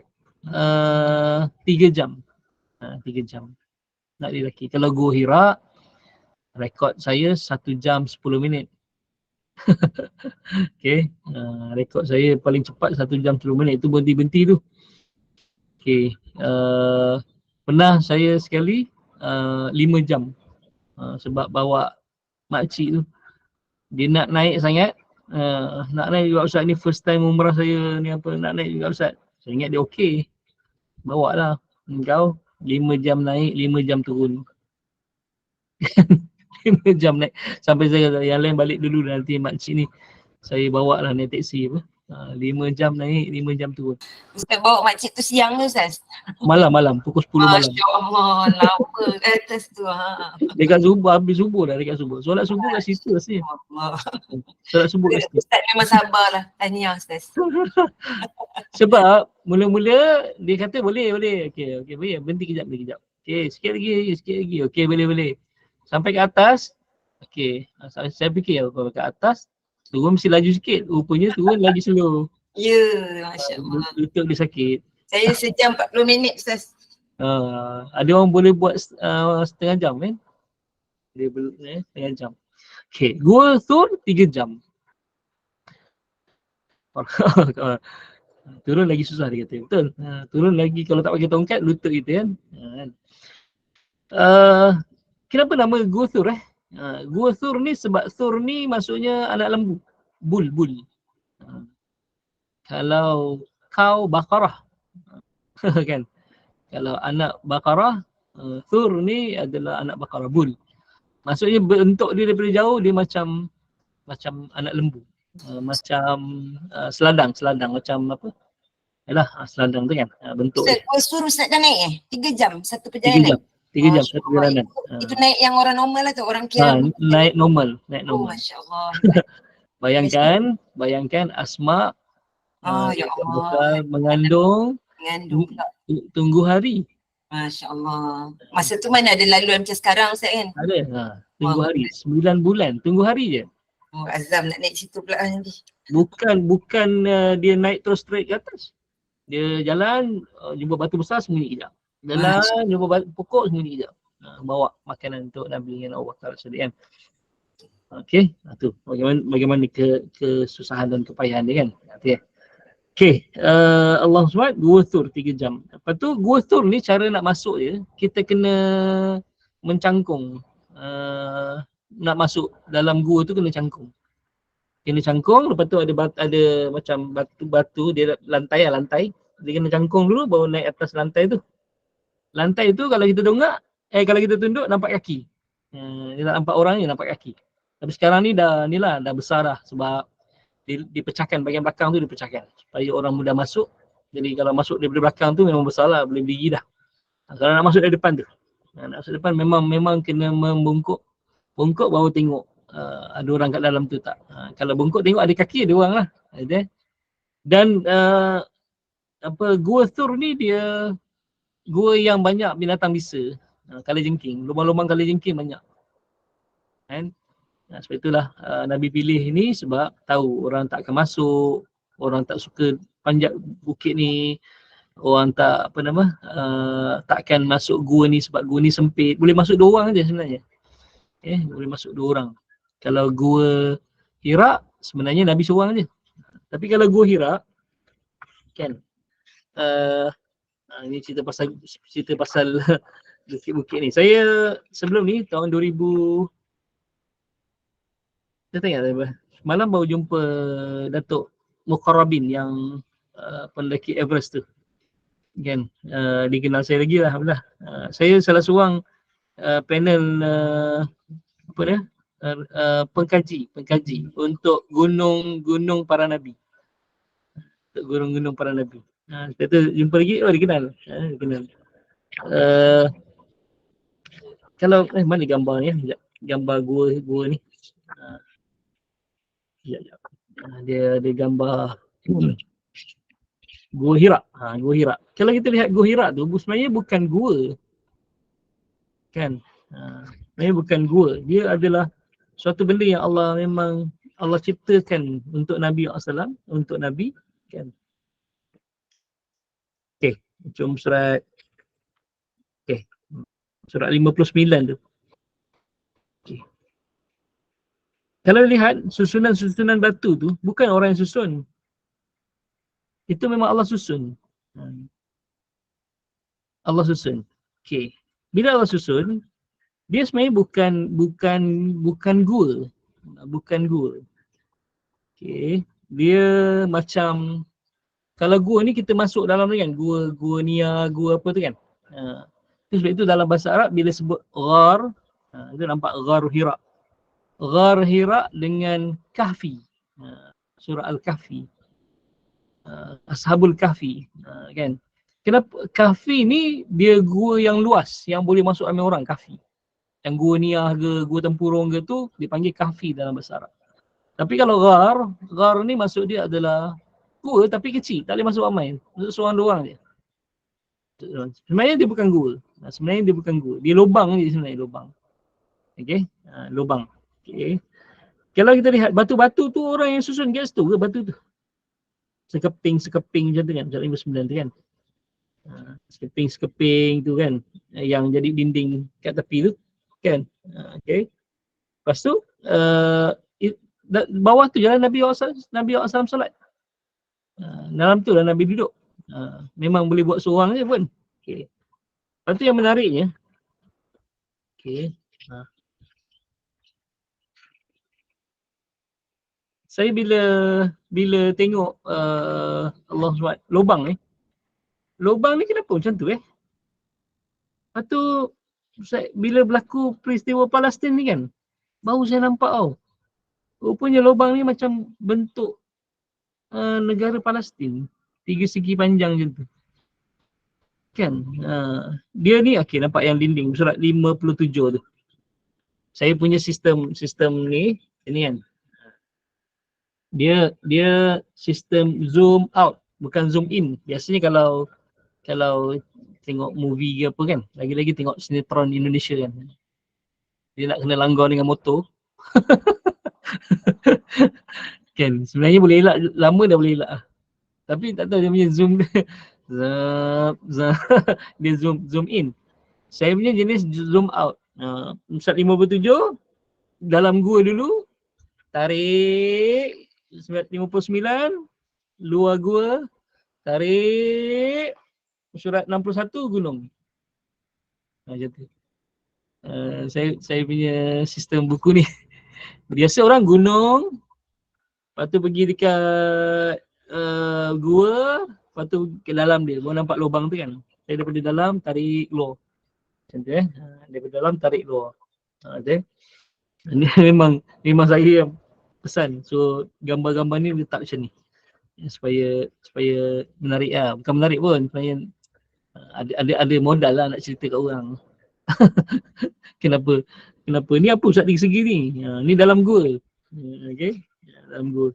3 jam. 3 jam nak didaki. Kalau Gua Hira, rekod saya 1 jam 10 minit. Okay. Rekod saya paling cepat 1 jam 10 minit. Itu berhenti-berhenti tu. Okay. Pernah saya sekali 5 jam. Sebab bawa makcik tu. Dia nak naik sangat. Nak naik juga Ustaz, ni first time umrah saya ni apa. Nak naik juga Ustaz. Saya ingat dia okey. Bawa lah. Engkau 5 jam naik, 5 jam turun. 5 jam naik. Sampai saya kata yang lain balik dulu nanti makcik ni saya bawa lah naik teksi apa. 5 jam naik, 5 jam turun. Ustaz bawa makcik tu siang ke Ustaz? Malam, pukul 10 malam. Masya Allah, lama atas tu. Dekat subuh, habis subuh dah dekat subuh. Solat subuh kat situ rasanya. Solat subuh kat situ. Ustaz memang sabar lah. Tahniah Ustaz. Sebab mula-mula dia kata boleh. Okey, boleh. Berhenti kejap. Okey, sikit lagi. Okey, boleh. Sampai ke atas. Okey, saya fikir kalau ke atas turun mesti laju sikit. Rupanya turun lagi slow. Ya, Masya Allah. Lutut dia sakit. Saya sejam 40 minit Ustaz. Ada orang boleh buat setengah jam kan. Dia setengah jam. Okey, Gua Thur 3 jam. Turun lagi susah dia kata. Betul. Turun lagi kalau tak pakai tongkat lutut kita kan. Kenapa nama Gua Thur Gua Thur ni sebab Thur ni maksudnya anak lembu. Bul. Kalau kau Baqarah kan. Kalau anak Baqarah, Thur ni adalah anak Baqarah, bul. Maksudnya bentuk dia daripada jauh dia macam anak lembu. Macam seladang macam apa? Yalah, seladang tu kan. Bentuk Ustaz, Gua Thur Ustaz dah naik 3 jam satu perjalanan. 3 jam satu perjalanan. Itu naik yang orang normal lah tu, orang kira. Naik normal. Oh, Masya Allah. Bayangkan Asma Ya Allah. mengandung pula. Tunggu hari. Masya Allah. Masa tu mana ada laluan macam sekarang Ustaz kan? Ada. Tunggu hari. 9 bulan. Tunggu hari je. Oh, azam nak naik situ pula nanti. Bukan dia naik terus straight ke atas. Dia jalan, jumpa batu besar, sembunyi kejap. Jalan, jumpa pokok, sembunyi kejap. Bawa makanan untuk Nabi dengan Abu Bakar sedih kan. Okey, tu bagaimana kesusahan dan kepayahan dia kan. Okey, Allah SWT, Gua Thur 3 jam. Lepas tu Gua Thur ni cara nak masuk je, kita kena mencangkung. Nak masuk dalam gua tu kena cangkung. Lepas tu ada macam batu-batu, dia lantai. Dia kena cangkung dulu baru naik atas lantai tu. Lantai tu kalau kita kalau kita tunduk nampak kaki. Dia tak nampak orang ni, nampak kaki. Tapi sekarang ni dah besar dah sebab dipecahkan, bahagian belakang tu dipecahkan supaya orang mudah masuk Jadi kalau masuk dari belakang tu memang bersalah, boleh berdiri dah. Kalau nak masuk dari depan tu, nak masuk depan memang kena membungkuk. Bungkuk baru tengok ada orang kat dalam tu tak. Kalau bungkuk tengok ada kaki, ada orang lah. Dan Gua Thur ni dia gua yang banyak binatang bisa. Kalajengking, lubang-lubang kalajengking banyak. Kan? Sebab itulah Nabi pilih ni sebab tahu orang tak akan masuk, orang tak suka panjat bukit ni, orang tak takkan masuk gua ni sebab gua ni sempit. Boleh masuk 2 orang aja sebenarnya. Boleh masuk 2 orang. Kalau gua Hira sebenarnya Nabi seorang aja. Tapi kalau gua Hira kan ini cerita pasal bukit-bukit ni. Saya sebelum ni tahun 2000 saya tengok malam baru jumpa Datuk Mukarrabin yang pendaki Everest tu. Kan, dikenal saya lagi lah. Saya salah seorang panel pengkaji untuk gunung para nabi. Untuk gunung-gunung para nabi. Kita jumpa lagi, dikenal. Kalau mana gambar ni? Gambar gua ni. Dia gambar Gua Hira. Gua Hira. Kalau kita lihat Gua Hira tu sebenarnya bukan gua. Kan? Sebenarnya bukan gua. Dia adalah suatu benda yang Allah ciptakan untuk Nabi SAW, untuk Nabi, kan? Okey, jom surat surat 59 tu. Okey. Kalau lihat susunan batu tu bukan orang yang susun. Itu memang Allah susun. Allah susun. Okey. Bila Allah susun, dia sebenarnya bukan gua. Bukan gua. Okey. Dia macam kalau gua ni kita masuk dalam ni kan, gua Nia, gua apa tu kan. Sebab itu dalam bahasa Arab bila sebut ghar, itu nampak ghar Hira. Ghar Hira dengan Kahfi. Surah Al-Kahfi. Ashabul Kahfi, kan. Kenapa Kahfi ni dia gua yang luas yang boleh masuk ramai orang, Kahfi. Yang gua Niah ke, gua Tempurung ke tu dipanggil Kahfi dalam bahasa Arab. Tapi kalau ghar ni maksud dia adalah gua tapi kecil, tak boleh masuk ramai. Masuk seorang 2 orang je. Sebenarnya dia bukan gua. Dia lubang je sebenarnya, lubang. Okey, lubang. Okey. Kalau kita lihat batu-batu tu orang yang susun gas tu ke batu tu? Sekeping macam tu kan, 59 tu kan. Sekeping tu kan yang jadi dinding kat tepi tu kan. Okey. Lepas tu bawah tu jalan Nabi SAW solat. Dalam tu lah Nabi duduk. Memang boleh buat seorang je pun. Okey. Lepas tu yang menariknya. Okey. Saya bila tengok Allah SWT lubang ni kenapa macam tu Lepas tu bila berlaku peristiwa Palestin ni kan, baru saya nampak rupanya lubang ni macam bentuk negara Palestin, 3 segi panjang macam tu. Kan? Dia ni okey, nampak yang dinding surat 57 tu. Saya punya sistem ni kan. Dia sistem zoom out, bukan zoom in. Biasanya kalau tengok movie ke apa kan, lagi-lagi tengok sinetron Indonesia kan, dia nak kena langgar dengan motor. Kan, sebenarnya boleh elak, lama dah boleh elak. Tapi tak tahu dia punya zoom dia dia zoom in. Saya punya jenis zoom out. 57 dalam gua dulu, tarik 59, luar gua, tarik surat 61 gunung. Macam tu. Saya punya sistem buku ni. Biasa orang gunung, lepas tu pergi dekat gua, lepas tu ke dalam dia, baru nampak lubang tu kan. Saya daripada dalam tarik keluar. Macam tu daripada dalam tarik keluar. Ini memang saya yang pesan. So gambar-gambar ni letak macam ni. supaya menarik bukan menarik pun, supaya ada modal lah nak cerita kat orang. kenapa ni apa Ustaz tinggi segi ni, ni dalam gua. Okey, dalam gua.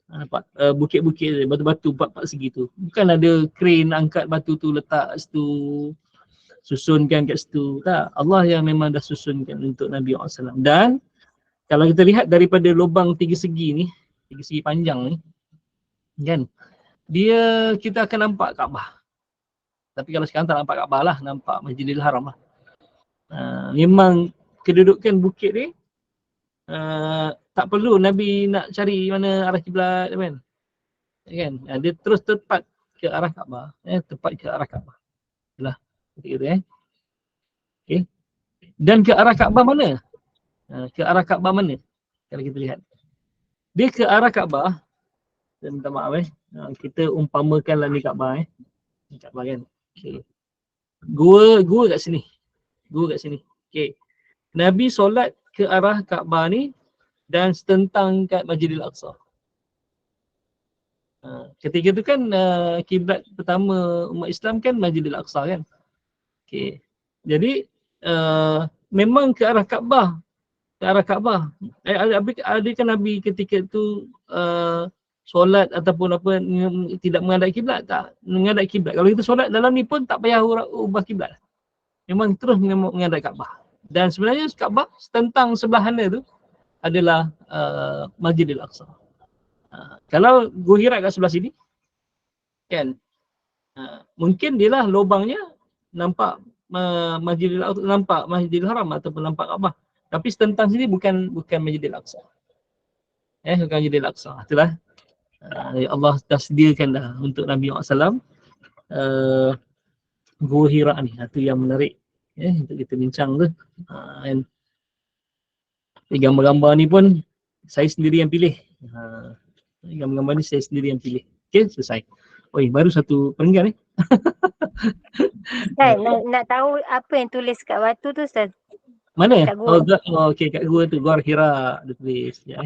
Nampak bukit-bukit batu-batu 4 segi tu, bukan ada crane angkat batu tu letak situ, susunkan kat situ, tak. Allah yang memang dah susunkan untuk Nabi SAW. Dan kalau kita lihat daripada lubang 3 segi ni, 3 segi panjang ni kan, kita akan nampak Kaabah. Tapi kalau sekarang tak nampak Kaabah lah, nampak Masjidil Haram lah. Memang kedudukan bukit ni tak perlu Nabi nak cari mana arah kiblat kan. Dia terus tepat ke arah Kaabah, tepat ke arah Kaabah. Itulah ketika tu okey. Dan ke arah Kaabah mana? Ke arah Kaabah mana? Kalau kita lihat, dia ke arah Kaabah. Saya minta maaf kita umpamakanlah ni Kaabah Kaabah kan. Okey. Gua kat sini. Okey. Nabi solat ke arah Kaabah ni dan setentang kat Masjidil Aqsa. Ketika tu kan kiblat pertama umat Islam kan Masjidil Aqsa kan. Okey. Jadi memang ke arah Kaabah. Adakah Nabi ketika tu solat ataupun apa tidak menghadap kiblat? Tak, menghadap kiblat. Kalau kita solat dalam ni pun tak payah ubah kiblat. Memang terus menghadap Kaabah. Dan sebenarnya Kaabah setentang sebelah sana tu adalah Masjidil Aqsa. Kalau Gua Hira kat sebelah sini kan, mungkin dia lah lubangnya nampak Masjidil Aqsa, nampak Masjidil Haram ataupun nampak Kaabah. Tapi setentang sini bukan Masjidil Aqsa. Bukan Masjidil Aqsa. Itulah Allah dah sediakan dah untuk Nabi SAW Gua Hira ni. Itu yang menarik untuk kita bincang tu. Gambar-gambar ni pun saya sendiri yang pilih. Gambar-gambar ni saya sendiri yang pilih. Okey, selesai. Baru satu perenggan ni. Nak tahu apa yang tulis kat batu tu Ustaz? Mana? Kat gua. Okey, kat gua tu Gua Hira ada tulis ya.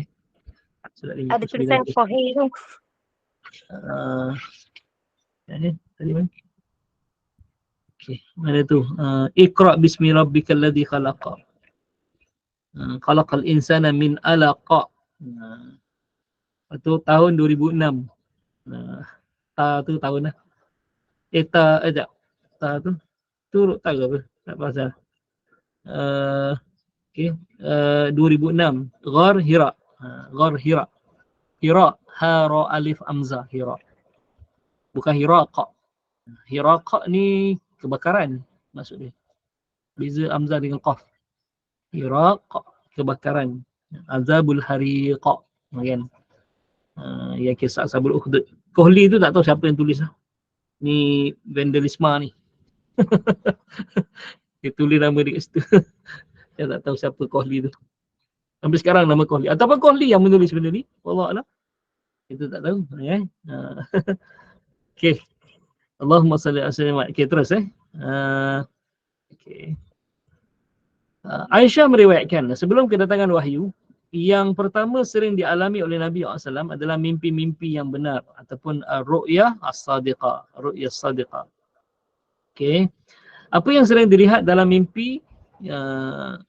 Ada tulisan Kohei tu. Tadi mana? Okey, mana tu? Iqra bismi rabbikal ladzi khalaqa. Khalaqal insana min alaqa. Itu tahun 2006. Tu tahun lah. Ta tu turut tak ke apa? Tak pasal. Okey, 2006 Ghar Hira. Ghar Hira. Hira ha ra alif amza Hira. Bukan Hiraqa. Hiraqa ni kebakaran maksud dia. Beza amza dengan qaf. Hiraq kebakaran. Azabul hariqa kan. Yang kisah Ashabul Ukhdud. Kohli tu tak tahu siapa yang tulis lah. Ni Vandalisma ni. Dia tulis nama dia kat situ. Saya tak tahu siapa Kohli tu. Sampai sekarang nama Kohli. Ataupun Kohli yang menulis benda ni. Wallahualam. Itu tak tahu. Okey. Allahumma salli ala sayyidina. Okey, terus okey. Aisyah meriwayatkan sebelum kedatangan wahyu, yang pertama sering dialami oleh Nabi SAW adalah mimpi-mimpi yang benar ataupun ru'yah as-sadiqah. Ru'yah as-sadiqah. Okey. Apa yang sering dilihat dalam mimpi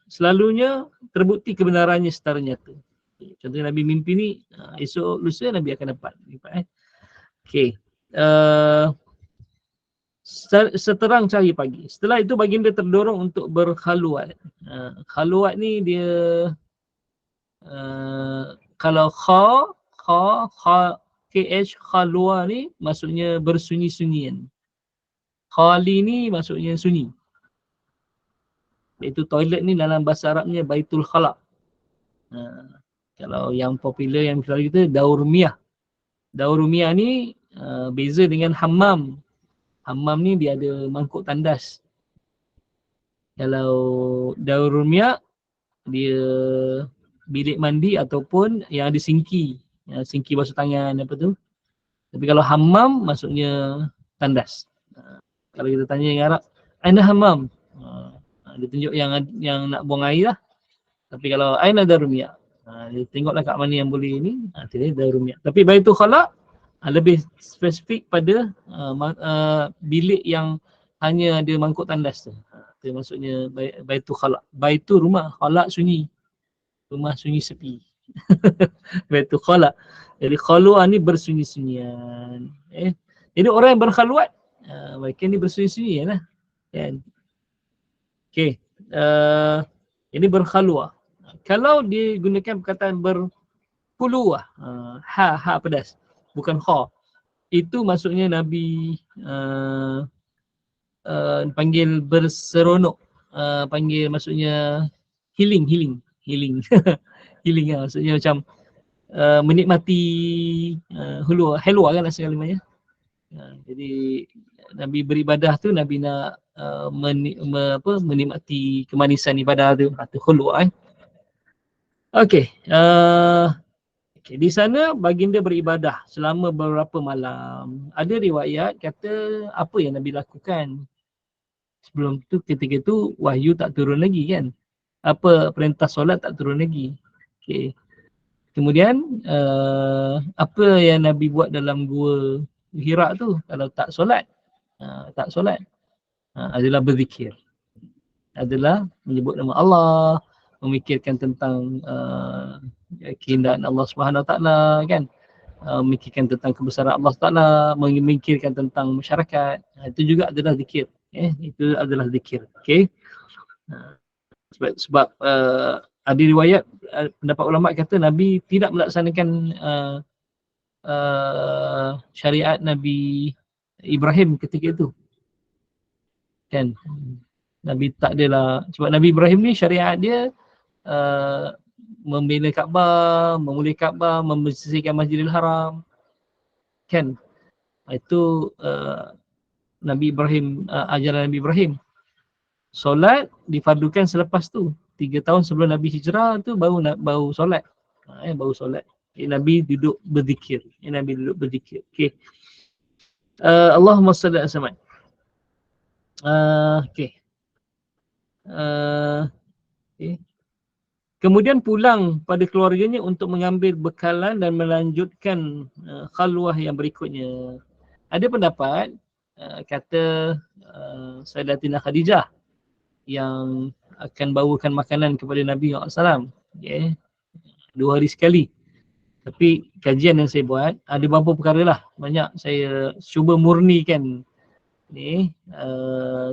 selalunya terbukti kebenarannya secara nyata. Contohnya Nabi mimpi ni esok lusa Nabi akan dapat. Okey. Seterang cahaya pagi. Setelah itu baginda terdorong untuk berkhaluat. Khaluat ni dia kalau KH khalwa ni maksudnya bersunyi-sunyian. Khali ni maksudnya sunyi. Iaitu toilet ni dalam bahasa Arabnya Baitul Khala. Kalau yang popular yang selalu kita Daur Miyah. Daur Miyah ni beza dengan hammam. Hammam ni dia ada mangkuk tandas. Kalau Daur Miyah dia bilik mandi ataupun yang ada sinki. Sinki basuh tangan apa tu. Tapi kalau hammam maksudnya tandas. Kalau kita tanya yang Arab, aina hammam? Dia tunjuk yang nak buang air lah. Tapi kalau aina Daur Miyah? Dia tengoklah kat mana yang boleh ni. Dia Daur Miyah. Tapi Baitul Khala Lebih spesifik pada bilik yang hanya ada mangkuk tandas tu. Itu maksudnya baitul khala. Baitul rumah, khala sunyi. Rumah sunyi sepi. Baitul khala. Jadi khalwah ni bersunyi-sunyian. Jadi orang yang berkhalwat, mereka ni bersunyi-sunyian lah. Kan? Okey. Ini berkhalwah. Kalau digunakan perkataan berkhuluwah, ha pedas, bukan kha. Itu maksudnya Nabi panggil berseronok, panggil maksudnya healing. Healing lah, maksudnya macam menikmati hulwa kan asal kalimahnya. Jadi Nabi beribadah tu Nabi nak menikmati kemanisan ibadah tu, itu hulwa. Okey. Okay, di sana baginda beribadah selama beberapa malam. Ada riwayat kata apa yang Nabi lakukan. Sebelum tu ketika tu wahyu tak turun lagi kan. Apa perintah solat tak turun lagi. Okay. Kemudian apa yang Nabi buat dalam gua Hira tu kalau tak solat? Adalah berzikir. Adalah menyebut nama Allah, memikirkan tentang kehinaan Allah Subhanahu Wa Taala kan, memikirkan tentang kebesaran Allah Taala, memikirkan tentang masyarakat. Itu juga adalah zikir. Itu adalah zikir. Okey. Sebab ada riwayat pendapat ulama kata Nabi tidak melaksanakan syariat Nabi Ibrahim ketika itu. Kan? Nabi tak adalah, sebab Nabi Ibrahim ni syariat dia membina Kaabah, memulih Kaabah, membersihkan Masjidil Haram. Kan? Itu Nabi Ibrahim, ajaran Nabi Ibrahim. Solat difardukan selepas tu. 3 tahun sebelum Nabi hijrah tu baru solat. Baru solat. Nabi duduk berzikir. Nabi duduk berzikir. Okey. Allahumma salli ala Muhammad. Okey. Okay. Kemudian pulang pada keluarganya untuk mengambil bekalan dan melanjutkan khalwah yang berikutnya. Ada pendapat kata Sayyidatina Khadijah yang akan bawakan makanan kepada Nabi SAW. Okay. 2 hari sekali. Tapi kajian yang saya buat ada beberapa perkara lah. Banyak saya cuba murnikan ni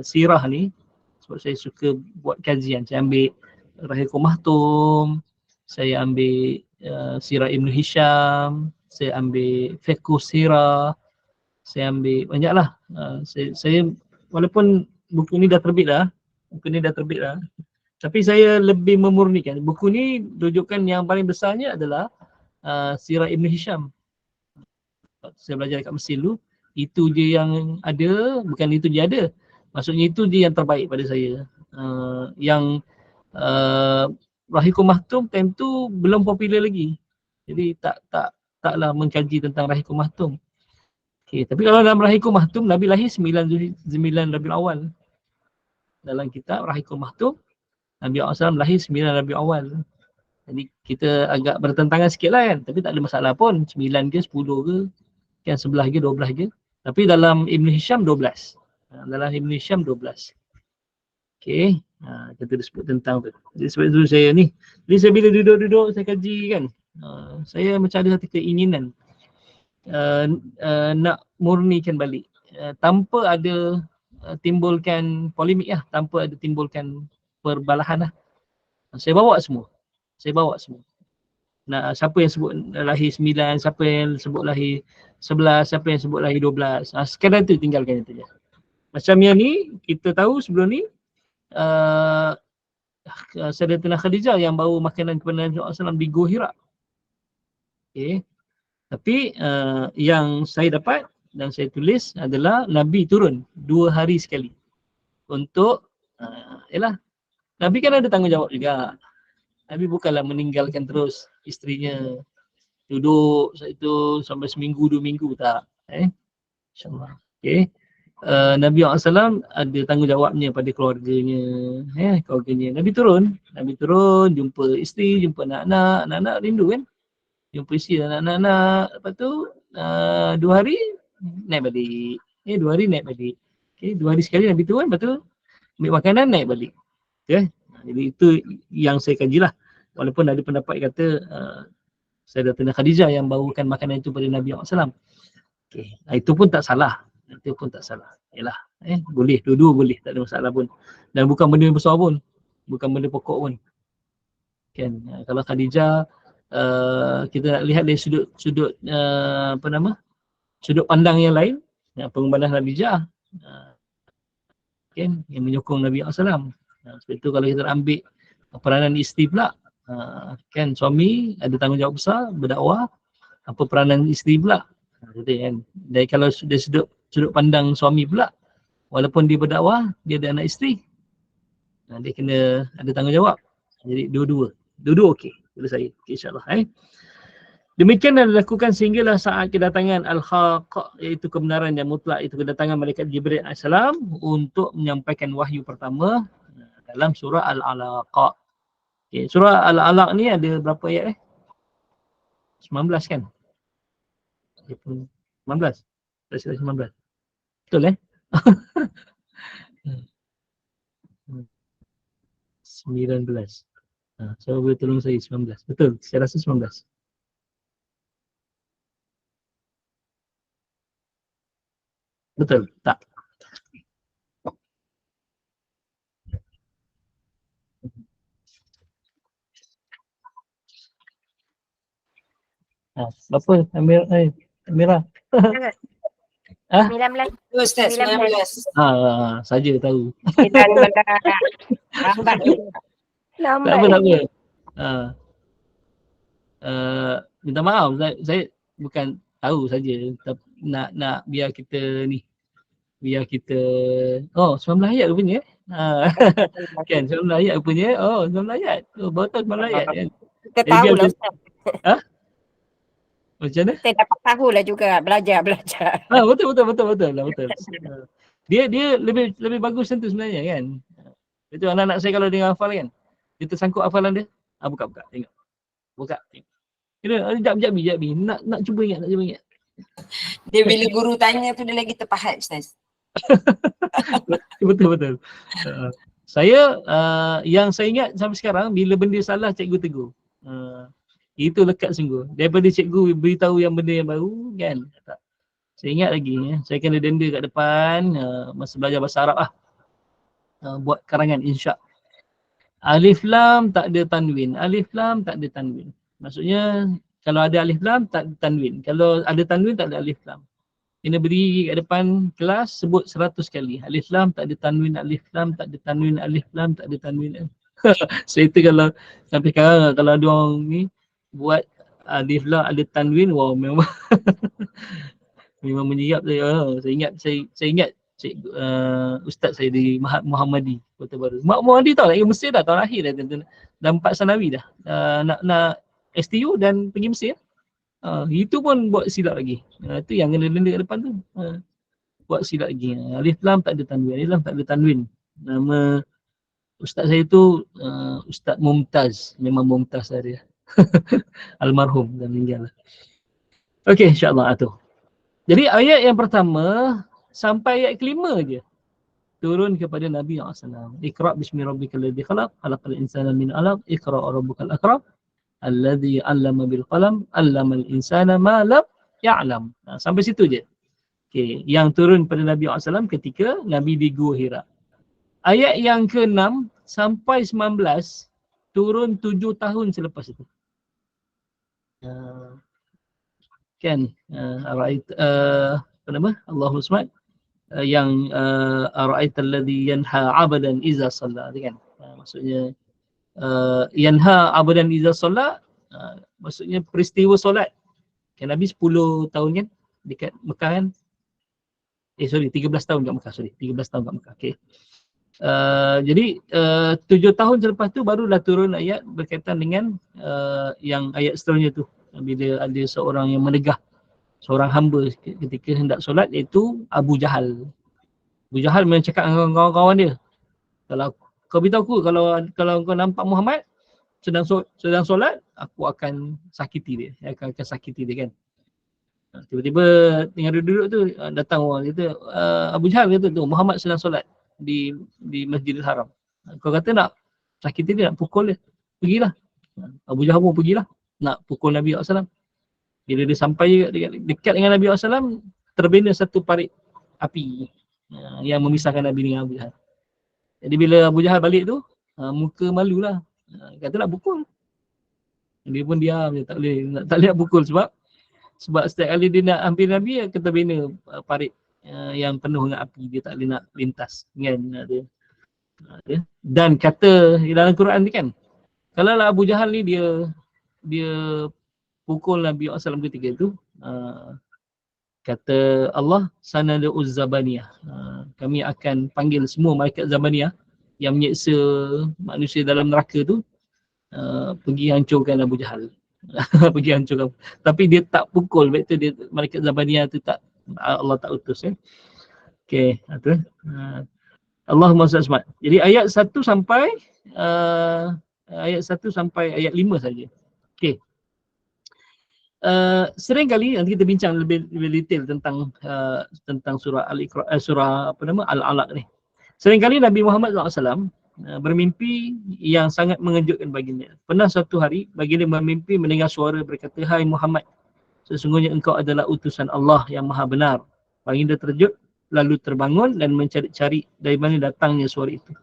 sirah ni. Sebab saya suka buat kajian. Saya ambil Rahiqul Mahtum, saya ambil Sirah Ibn Hisham, saya ambil Fiqh Sirah, saya ambil banyaklah. Saya walaupun buku ni dah terbit dah, tapi saya lebih memurnikan. Buku ni rujukan yang paling besarnya adalah Sirah Ibn Hisham. Saya belajar dekat Mesir dulu, itu je yang ada, bukan itu je ada. Maksudnya itu je yang terbaik pada saya. Yang Rahiqul Mahtum time tu belum popular lagi. Jadi taklah mengkaji tentang Rahiqul Mahtum. Okay, tapi kalau dalam Rahiqul Mahtum Nabi lahir 9 Rabiul Awal. Dalam kitab Rahiqul Mahtum Nabi SAW lahir 9 Rabiul Awal. Jadi kita agak bertentangan sikit lah kan. Tapi tak ada masalah pun. 9 ke 10 ke, kan 11 ke 12 ke. Tapi dalam Ibn Hisham 12. Dalam Ibn Hisham 12. Okay. Kita dah sebut tentang tu. Jadi sebab itu saya ni. Jadi saya bila duduk-duduk saya kaji kan. Saya macam ada satu keinginan. Nak murnikan balik. Tanpa ada timbulkan polemik lah. Tanpa ada timbulkan perbalahan lah. Saya bawa semua. Nah, siapa yang sebut lahir 9, siapa yang sebut lahir 11, siapa yang sebut lahir 12. Sekadar tu tinggalkan itu je. Macam yang ni, kita tahu sebelum ni Sayyidatina Khadijah yang bawa makanan kepada Nabi SAW di Gua Hira. Okay. Tapi yang saya dapat dan saya tulis adalah Nabi turun 2 hari sekali. Untuk, Nabi kan ada tanggungjawab juga. Nabi bukanlah meninggalkan terus isterinya duduk itu sampai seminggu 2 minggu, tak. InsyaAllah. Okay. Nabi SAW ada tanggungjawabnya pada keluarganya. Nabi turun jumpa isteri, jumpa anak-anak rindu kan. Jumpa isteri dan anak-anak. Lepas tu 2 hari naik balik. 2 hari naik balik. Okay, 2 hari sekali Nabi turun, lepas tu ambil makanan naik balik. Okay. Jadi itu yang saya kajilah. Walaupun ada pendapat kata Sayyidatina Khadijah yang bawakan makanan itu pada Nabi SAW. Okay. Itu pun tak salah. Itu pun tak salah. Yalah, boleh, dua-dua boleh, tak ada masalah pun. Dan bukan benda yang besar pun. Bukan benda pokok pun. Kan, kalau Khadijah kita nak lihat dari sudut sudut pandang yang lain, pengorbanan Khadijah kan, yang menyokong Nabi SAW. Sebab itu kalau kita ambil peranan isteri pula, kan suami ada tanggungjawab besar berdakwah, apa peranan isteri pula. Kan? Dan kalau dari sudut pandang suami pula, walaupun dia berdakwah, dia ada anak isteri, dia kena ada tanggungjawab. Jadi dua-dua okey. Boleh saya, okay, insyaAllah. Demikian yang dilakukan sehinggalah saat kedatangan Al-Haqq, iaitu kebenaran yang mutlak, itu kedatangan malaikat Jibril AS untuk menyampaikan wahyu pertama dalam surah Al-Alaq. Okay, surah Al-Alaq ni ada berapa ayat 19 kan? 19. 19. Betul 19. So boleh tolong saya 19. Betul, saya rasa 19. Betul, tak? Berapa? Amira? 19. Ustaz, 19. Saja tahu. Kita lambat juga. Tak apa. Minta maaf, saya bukan tahu saja, nak biar kita ni, biar kita 19 ayat rupanya. Kan 19 ayat rupanya. 19 ayat. Baru tahu 19 ayat kan. Kita tahu lah Ustaz. Macam mana? Kita dapat tahulah juga, belajar. Betul. Dia lebih bagus tentu sebenarnya kan. Itu anak-anak saya kalau dia hafal kan, dia tersangkut hafalan dia. Buka tengok. Buka. Kira jap bi. Nak cuba ingat. Dia bila guru tanya tu dia lagi terpahat Ustaz. Betul. Saya yang saya ingat sampai sekarang, bila benda salah cikgu tegur. Itu lekat sungguh. Daripada cikgu beritahu yang benda yang baru kan. Saya ingat lagi saya kena denda kat depan masa belajar bahasa Arab buat karangan insya. Alif lam tak ada tanwin. Maksudnya kalau ada alif lam tak ada tanwin. Kalau ada tanwin tak ada alif lam. Kena berdiri kat depan kelas sebut 100 kali. Alif lam tak ada tanwin, alif lam tak ada tanwin, alif lam tak ada tanwin. So itu kalau sampai sekarang kalau ada orang ni buat alif lam ada tanwin, wow memang memang menyiap saya. Saya ingat ustaz saya di Mahat Muhammadi Kota Baru. Mak Muhammadi tahu tak, Mesir dah tahun akhir dah 4 sanawi dah. Nak STU dan pergi Mesir. Itu pun buat silap lagi. Itu yang kena denda kat depan tu. Buat silap lagi. Alif lam tak ada tanwin. Nama ustaz saya tu Ustaz Mumtaz. Memang Mumtaz lah dia. Almarhum dah meninggal. Okey, insya-Allah tu. Jadi ayat yang pertama sampai ayat kelima je turun kepada Nabi SAW. Iqra' bismi rabbikal ladzi khalaq, khalaqal insana min 'alaq, iqra' rabbukal akram, alladzi 'allama bil qalam, 'allamal insana ma lam ya'lam. Sampai situ je. Okey, yang turun pada Nabi SAW ketika Nabi di Gua Hira. Ayat yang ke-6 sampai 19 turun 7 tahun selepas itu. Kan apa nama? Allahu Subhanahu yang ara'aital ladzi yanha 'abdan iza shalla kan. Maksudnya yanha 'abdan iza shalla, maksudnya peristiwa solat. Kan Nabi 10 tahun kan dekat Mekah kan. 13 tahun kat Mekah, 13 tahun kat Mekah. Okey. Jadi 7 tahun selepas tu barulah turun ayat berkaitan dengan yang ayat seterusnya tu, bila ada seorang yang menegah seorang hamba ketika hendak solat, iaitu Abu Jahal. Abu Jahal memang cakap dengan kawan-kawan dia, kalau kau beritahu aku kalau kau nampak Muhammad sedang solat, aku akan sakiti dia, akan sakiti dia kan. Tiba-tiba tengah duduk tu datang orang kata, Abu Jahal kata tu, Muhammad sedang solat di Masjidil Haram. Kau kata nak sakiti dia, nak pukul dia. Pergilah. Abu Jahal pun pergilah nak pukul Nabi SAW. Bila dia sampai dekat dengan Nabi SAW, terbina satu parit api yang memisahkan Nabi dengan Abu Jahal. Jadi bila Abu Jahal balik tu, muka malulah. Kata nak pukul. Dia pun diam je, tak boleh nak pukul sebab setiap kali dia nak ambil Nabi, dia terbina parit yang penuh dengan api, dia tak boleh nak lintas kan dia. Dan kata dalam Quran ni kan, kalau lah Abu Jahal ni dia pukul Nabi SAW ketika itu, kata Allah, sanad'uz zabaniyah, kami akan panggil semua malaikat zabaniyah yang menyeksa manusia dalam neraka tu, pergi hancurkan Abu Jahal. Pergi hancurkan. Tapi dia tak pukul, waktu dia malaikat zabaniyah tu tak, Allah tak utus ya. Okey, tu. Allahumma salli. Jadi ayat 1 sampai ayat 1 sampai ayat 5 saja. Okey. Sering kali nanti kita bincang lebih detail tentang surah Al-Iqra, surah apa nama Al-Alaq ni. Sering kali Nabi Muhammad SAW bermimpi yang sangat mengejutkan baginda. Pernah suatu hari baginda bermimpi mendengar suara berkata, "Hai Muhammad, sesungguhnya engkau adalah utusan Allah yang maha benar." Baginda terkejut lalu terbangun dan mencari-cari dari mana datangnya suara itu.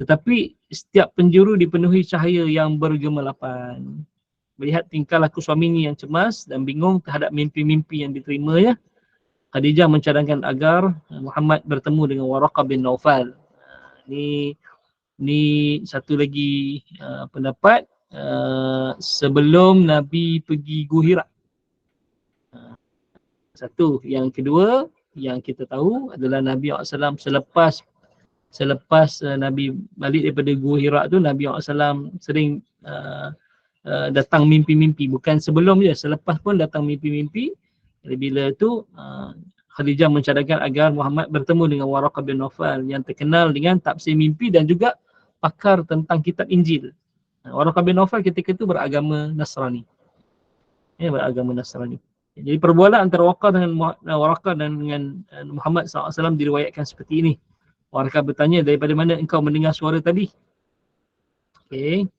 Tetapi setiap penjuru dipenuhi cahaya yang bergemallapan. Melihat tingkah laku suaminya yang cemas dan bingung terhadap mimpi-mimpi yang diterimanya, Khadijah mencadangkan agar Muhammad bertemu dengan Waraqah bin Naufal. Ni satu lagi pendapat sebelum Nabi pergi Gua Hira. Satu. Yang kedua yang kita tahu adalah Nabi SAW selepas Nabi balik daripada Gua Hira tu, Nabi SAW sering datang mimpi-mimpi. Bukan sebelum je, selepas pun datang mimpi-mimpi. Jadi bila tu Khadijah mencadangkan agar Muhammad bertemu dengan Waraqah bin Naufal yang terkenal dengan tafsir mimpi dan juga pakar tentang kitab Injil. Waraqah bin Naufal ketika itu beragama Nasrani. Ya, beragama Nasrani. Jadi perbualan antara Waraqah dan dengan Muhammad SAW diriwayatkan seperti ini. Waraqah bertanya, daripada mana engkau mendengar suara tadi? Okey.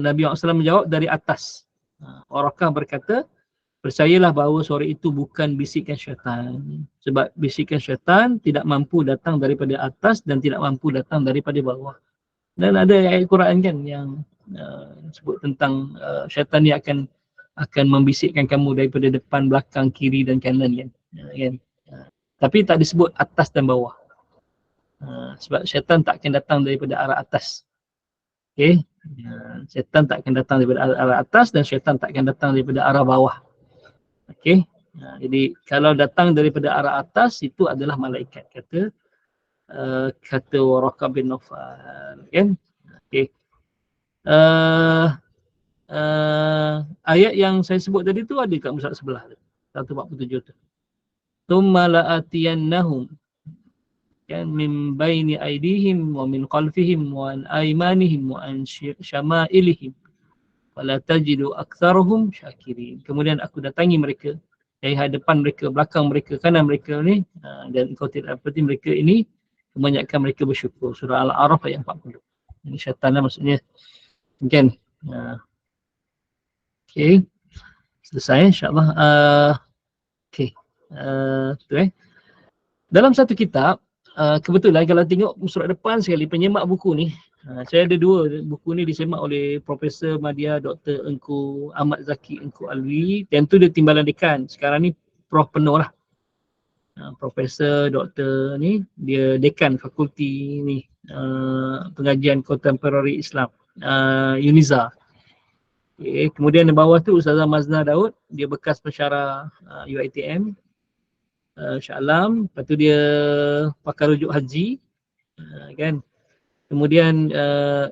Nabi SAW menjawab, dari atas. Waraqah berkata, percayalah bahawa suara itu bukan bisikan syaitan. Sebab bisikan syaitan tidak mampu datang daripada atas dan tidak mampu datang daripada bawah. Dan ada ayat Quran kan yang sebut tentang syaitan ni akan membisikkan kamu daripada depan, belakang, kiri dan kanan kan. Tapi tak disebut atas dan bawah. Sebab syaitan tak akan datang daripada arah atas. Okey. Syaitan tak akan datang daripada arah atas dan syaitan tak akan datang daripada arah bawah. Okey. Jadi kalau datang daripada arah atas itu adalah malaikat, kata Waraqah bin Naufal kan. Okey. Ayat yang saya sebut tadi tu ada kat mushaf sebelah tu. 147 tu. Tsumma la'atiyannahum kan min baini aydihim wa min khalfihim wa an aymanihim wa an syama'ilihim wala tajidu aktsarahum syakirin. Kemudian aku datangi mereka dari hadapan mereka, belakang mereka, kanan mereka ni, dan engkau tidak dapati mereka ini kebanyakan mereka bersyukur. Surah Al-A'raf ayat 40. Ini syaitan lah maksudnya kan. Okey, selesai insyaAllah. Okey, dalam satu kitab, kebetulan kalau tengok surat depan sekali penyemak buku ni, saya ada dua buku ni disemak oleh Profesor Madya Dr. Engku Ahmad Zaki Engku Alwi. Dan tu dia timbalan dekan. Sekarang ni Prof penuh lah. Profesor Dr. ni dia dekan fakulti ni pengajian kontemporari Islam, UNIZA. Okay. Kemudian di bawah tu Ustazah Mazna Daud, dia bekas pensyarah UiTM Shah Alam. Lepas tu dia pakar rujuk haji kan. Kemudian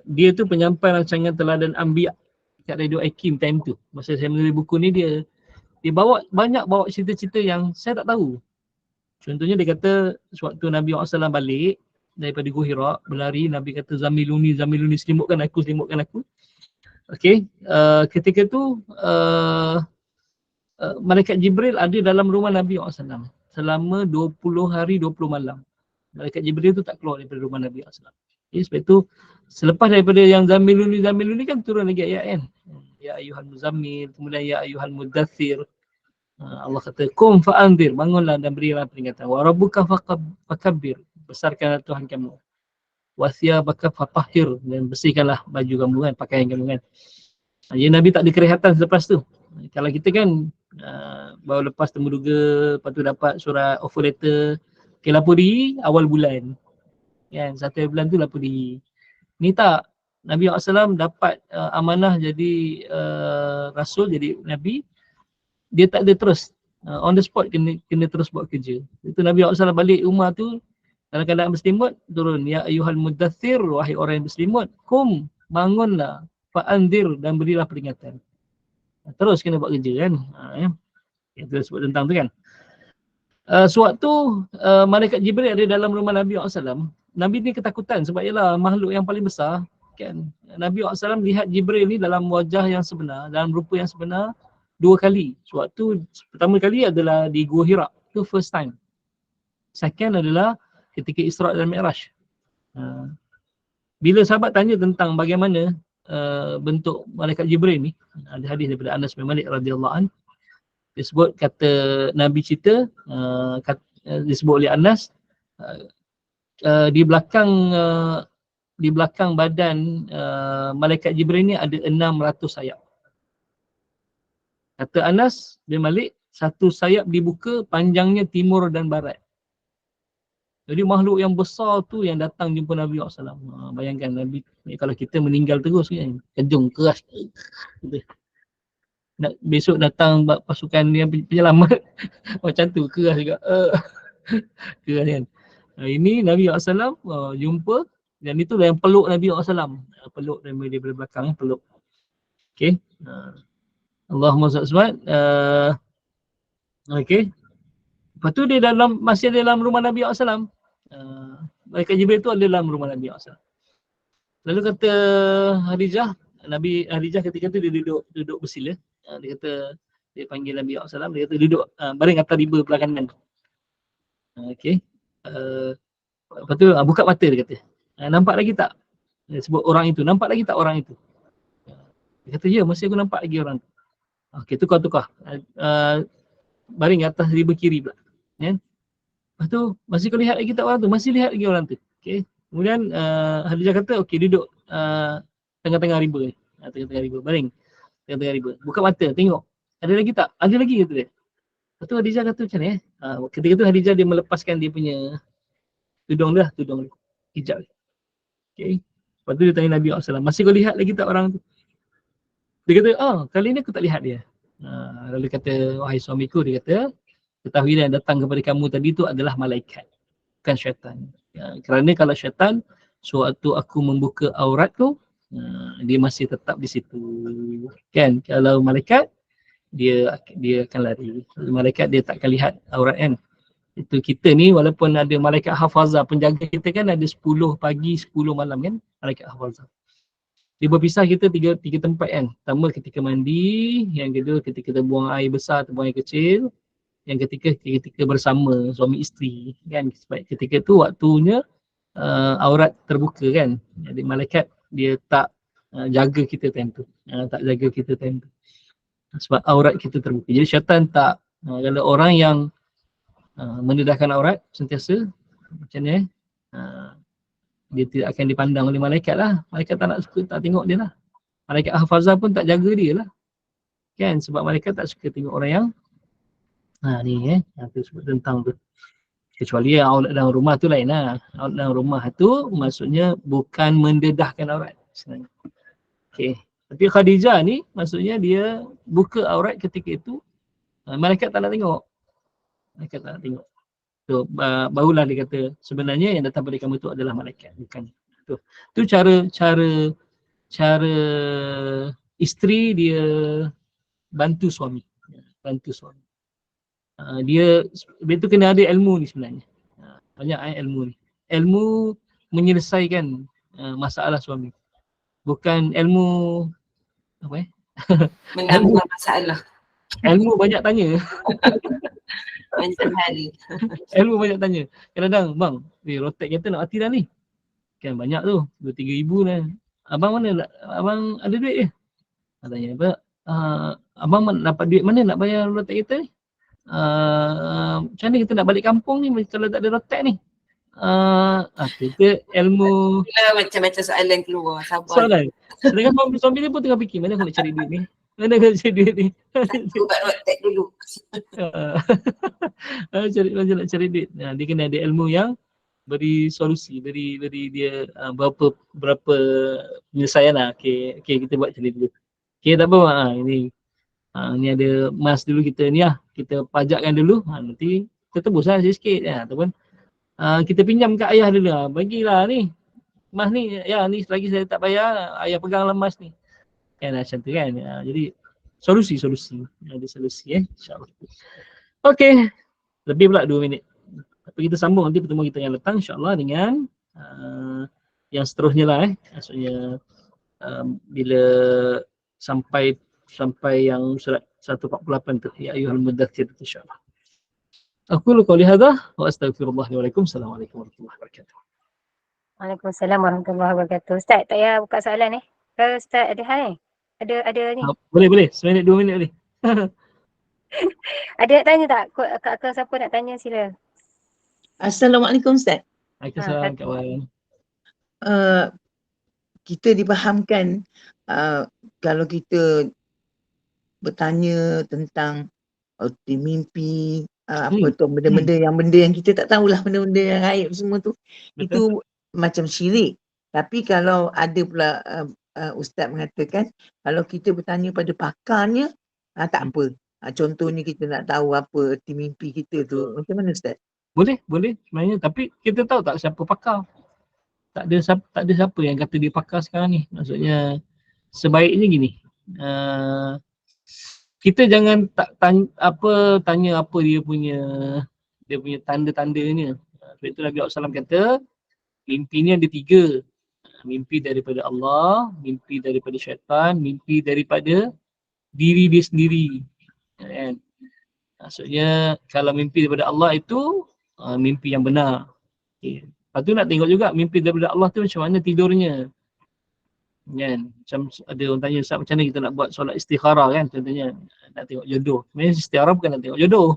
dia tu penyampai rancangan Teladan Anbiya kat Radio Hakim time tu. Masa saya menulis buku ni dia banyak bawa cerita-cerita yang saya tak tahu. Contohnya dia kata sewaktu Nabi SAW balik daripada Gua Hira berlari, Nabi kata zamiluni selimutkan aku. Okey, ketika tu Malaikat Jibril ada dalam rumah Nabi SAW selama 20 hari 20 malam. Malaikat Jibril tu tak keluar daripada rumah Nabi SAW. Okay, sebab itu selepas daripada yang Zamiluni kan turun lagi ayat kan. Ya ayyuhal muzammil, kemudian ya ayyuhal muddathir. Allah kata kum fa'anzir, bangunlah dan berilah peringatan. Wa rabbuka fakabbir, besarkanlah Tuhan kamu. Wa thiyabaka fatahhir, dan bersihkanlah baju kamu kan, pakaian kamu kan. Jadi Nabi tak ada kerehatan selepas tu. Kalau kita kan baru lepas temu duga, lepas tu dapat surat offer letter, okay, lapor diri awal bulan kan, 1 bulan tu lapor diri. Ni tak, Nabi SAW dapat amanah jadi rasul, jadi Nabi, dia tak ada terus on the spot, kena terus buat kerja. Itu Nabi SAW balik rumah tu dalam keadaan berselimut, turun ya ayyuhal muddathir, wahai orang yang berselimut, kum, bangunlah, fa'anzir, dan berilah peringatan. Terus kena buat kerja kan. Itu sebut tentang tu kan. Sewaktu Malaikat Jibril ada dalam rumah Nabi SAW, Nabi ni ketakutan sebab ialah makhluk yang paling besar kan. Nabi SAW lihat Jibril ni dalam wajah yang sebenar, dalam rupa yang sebenar 2 kali. Sewaktu pertama kali adalah di Gua Hira, tu first time. Second adalah ketika Isra' dan Mi'raj. Bila sahabat tanya tentang bagaimana bentuk Malaikat Jibril ni, ada hadis daripada Anas bin Malik radhiyallahu an, disebut kata Nabi cerita, disebut oleh Anas, di belakang badan Malaikat Jibril ni ada 600 sayap. Kata Anas bin Malik, satu sayap dibuka panjangnya timur dan barat. Jadi makhluk yang besar tu yang datang jumpa Nabi SAW. Bayangkan Nabi, kalau kita meninggal terus kan, kejung keras. Besok datang pasukan yang penyelamat, macam tu keras juga. Keras kan. Ini Nabi SAW jumpa, dan itu yang peluk Nabi SAW. Peluk daripada belakang, peluk. Okay. Allahumma sallallahu okay. Lepas tu dia masih ada dalam rumah Nabi SAW. Malaikat Jibril tu ada dalam rumah Nabi SAW. Lalu kata Khadijah ketika tu dia duduk bersila. Dia kata, dia panggil Nabi SAW, dia kata duduk baring atas riba belah kanan. Okay. Lepas tu buka mata dia kata. Nampak lagi tak? Dia sebut orang itu. Nampak lagi tak orang itu? Dia kata, ya, masih aku nampak lagi orang tu. Okay, tukar. Baring atas riba kiri pula. Ya. Lepas tu, masih kau lihat lagi tak orang tu? Masih lihat lagi orang tu. Okay. Kemudian Khadijah kata, okey, duduk tengah-tengah riba ni. Tengah-tengah riba, baring. Tengah-tengah riba. Buka mata, tengok. Ada lagi tak? Ada lagi kata dia. Lepas tu Khadijah kata macam ni ketika tu Khadijah dia melepaskan dia punya tudung dia. Hijab dia. Okay. Lepas tu dia tanya Nabi SAW, masih kau lihat lagi tak orang tu? Dia kata, kali ni aku tak lihat dia. Lalu kata, wahai suamiku, dia kata, ketahui yang datang kepada kamu tadi tu adalah malaikat, bukan syaitan. Kerana kalau syaitan, sewaktu aku membuka auratku, dia masih tetap di situ. Kan? Kalau malaikat, dia akan lari. Malaikat dia tak akan lihat aurat kan. Itu kita ni walaupun ada malaikat hafazah, penjaga kita kan ada 10 pagi, 10 malam kan, malaikat hafazah. Dia berpisah kita tiga tempat kan. Pertama ketika mandi, yang kedua ketika kita buang air besar atau buang air kecil, yang ketiga ketika bersama suami isteri kan. Sebab ketika tu waktunya aurat terbuka kan. Jadi malaikat dia tak jaga kita time tu. Tak jaga kita time tu. Sebab aurat kita terbuka. Jadi syaitan tak, kalau orang yang mendedahkan aurat sentiasa macam ni dia tidak akan dipandang oleh malaikat lah. Malaikat tak nak suka, tak tengok dia lah. Malaikat hafazah pun tak jaga dia lah. Kan? Sebab malaikat tak suka tengok orang yang ni tu sebut tentang tu. Kecuali yang aurat dalam rumah tu lain lah. Aurat dalam rumah tu maksudnya bukan mendedahkan aurat sebenarnya. Okay. Tapi Khadijah ni maksudnya dia buka aurat ketika itu, malaikat tak nak tengok. Malaikat tak nak tengok. So, barulah dia kata sebenarnya yang datang pada kamu tu adalah malaikat, bukan. Tu cara isteri dia bantu suami. Dia betul kena ada ilmu ni sebenarnya. Banyak ilmu ni. Ilmu menyelesaikan masalah suami. Bukan ilmu apa Menambah masalah. ilmu banyak tanya. Banyak hal. Ilmu banyak tanya. Kadang-kadang, bang, rotek kereta nak mati dah ni. Kan banyak tu, 2-3 ribu dah. Abang mana nak, abang ada duit ke? Tanya apa? Abang dapat duit mana nak bayar rotek kereta ni? Macam mana kita nak balik kampung ni kalau tak ada rotek ni? Kita ilmu Macam-macam soalan keluar. Sabar. soalan. Sedangkan suami dia pun tengah fikir, mana aku nak cari duit ni? Mana aku nak cari duit ni? Aku buat rotek dulu. Macam nak cari duit. Dia kena ada ilmu yang beri solusi, beri dia berapa penyelesaian lah. Okay, kita buat macam ni dulu. Okay, tak apa. Ini ada emas dulu kita ni lah. Kita pajakkan dulu. Nanti kita tebus lah sikit-sikit. Ataupun kita pinjam kat ayah dulu lah. Bagilah ni. Emas ni, ya ni selagi saya tak bayar, ayah peganglah emas ni. Kan macam tu kan. Jadi solusi. Ada solusi insyaAllah. Okay. Lebih pula 2 minit. Tapi kita sambung nanti pertemuan kita yang datang insyaAllah dengan yang seterusnya lah maksudnya bila sampai yang surat 148 tu, ya ayyuhal mudaththir insyaAllah. Aku qouli hadza wa astaghfirullah li wa lakum. Assalamualaikum warahmatullahi wabarakatuh. Waalaikumsalam warahmatullahi wabarakatuh. Ustaz, tak payah buka soalan Ke Ustaz ada hal ni? Ada ni. Boleh. 1 minit 2 minit boleh. Ada nak tanya tak? Kak siapa nak tanya sila. Assalamualaikum Ustaz. Waalaikumsalam kawan. Kita difahamkan kalau kita bertanya tentang mimpi, apa tu benda-benda yang kita tak tahulah, benda-benda yang gaib semua tu. Betul. Itu macam syirik. Tapi kalau ada pula Ustaz mengatakan kalau kita bertanya pada pakarnya, tak apa. Contohnya kita nak tahu apa erti mimpi kita tu. Macam mana Ustaz? Boleh sebenarnya, tapi kita tahu tak siapa pakar? Tak ada siapa yang kata dia pakar sekarang ni. Maksudnya sebaiknya gini. Kita jangan tanya apa dia punya tanda-tandanya. Sebab itu Nabi SAW kata mimpi ni ada 3. Mimpi daripada Allah, mimpi daripada syaitan, mimpi daripada diri dia sendiri. Kan? Maksudnya kalau mimpi daripada Allah itu mimpi yang benar. Okay. Lepas tu nak tengok juga mimpi daripada Allah tu macam mana tidurnya. Kan? Macam ada orang tanya, Ustaz macam mana kita nak buat solat istikharah kan contohnya. Nak tengok jodoh. Sebenarnya istikharah bukan nak tengok jodoh.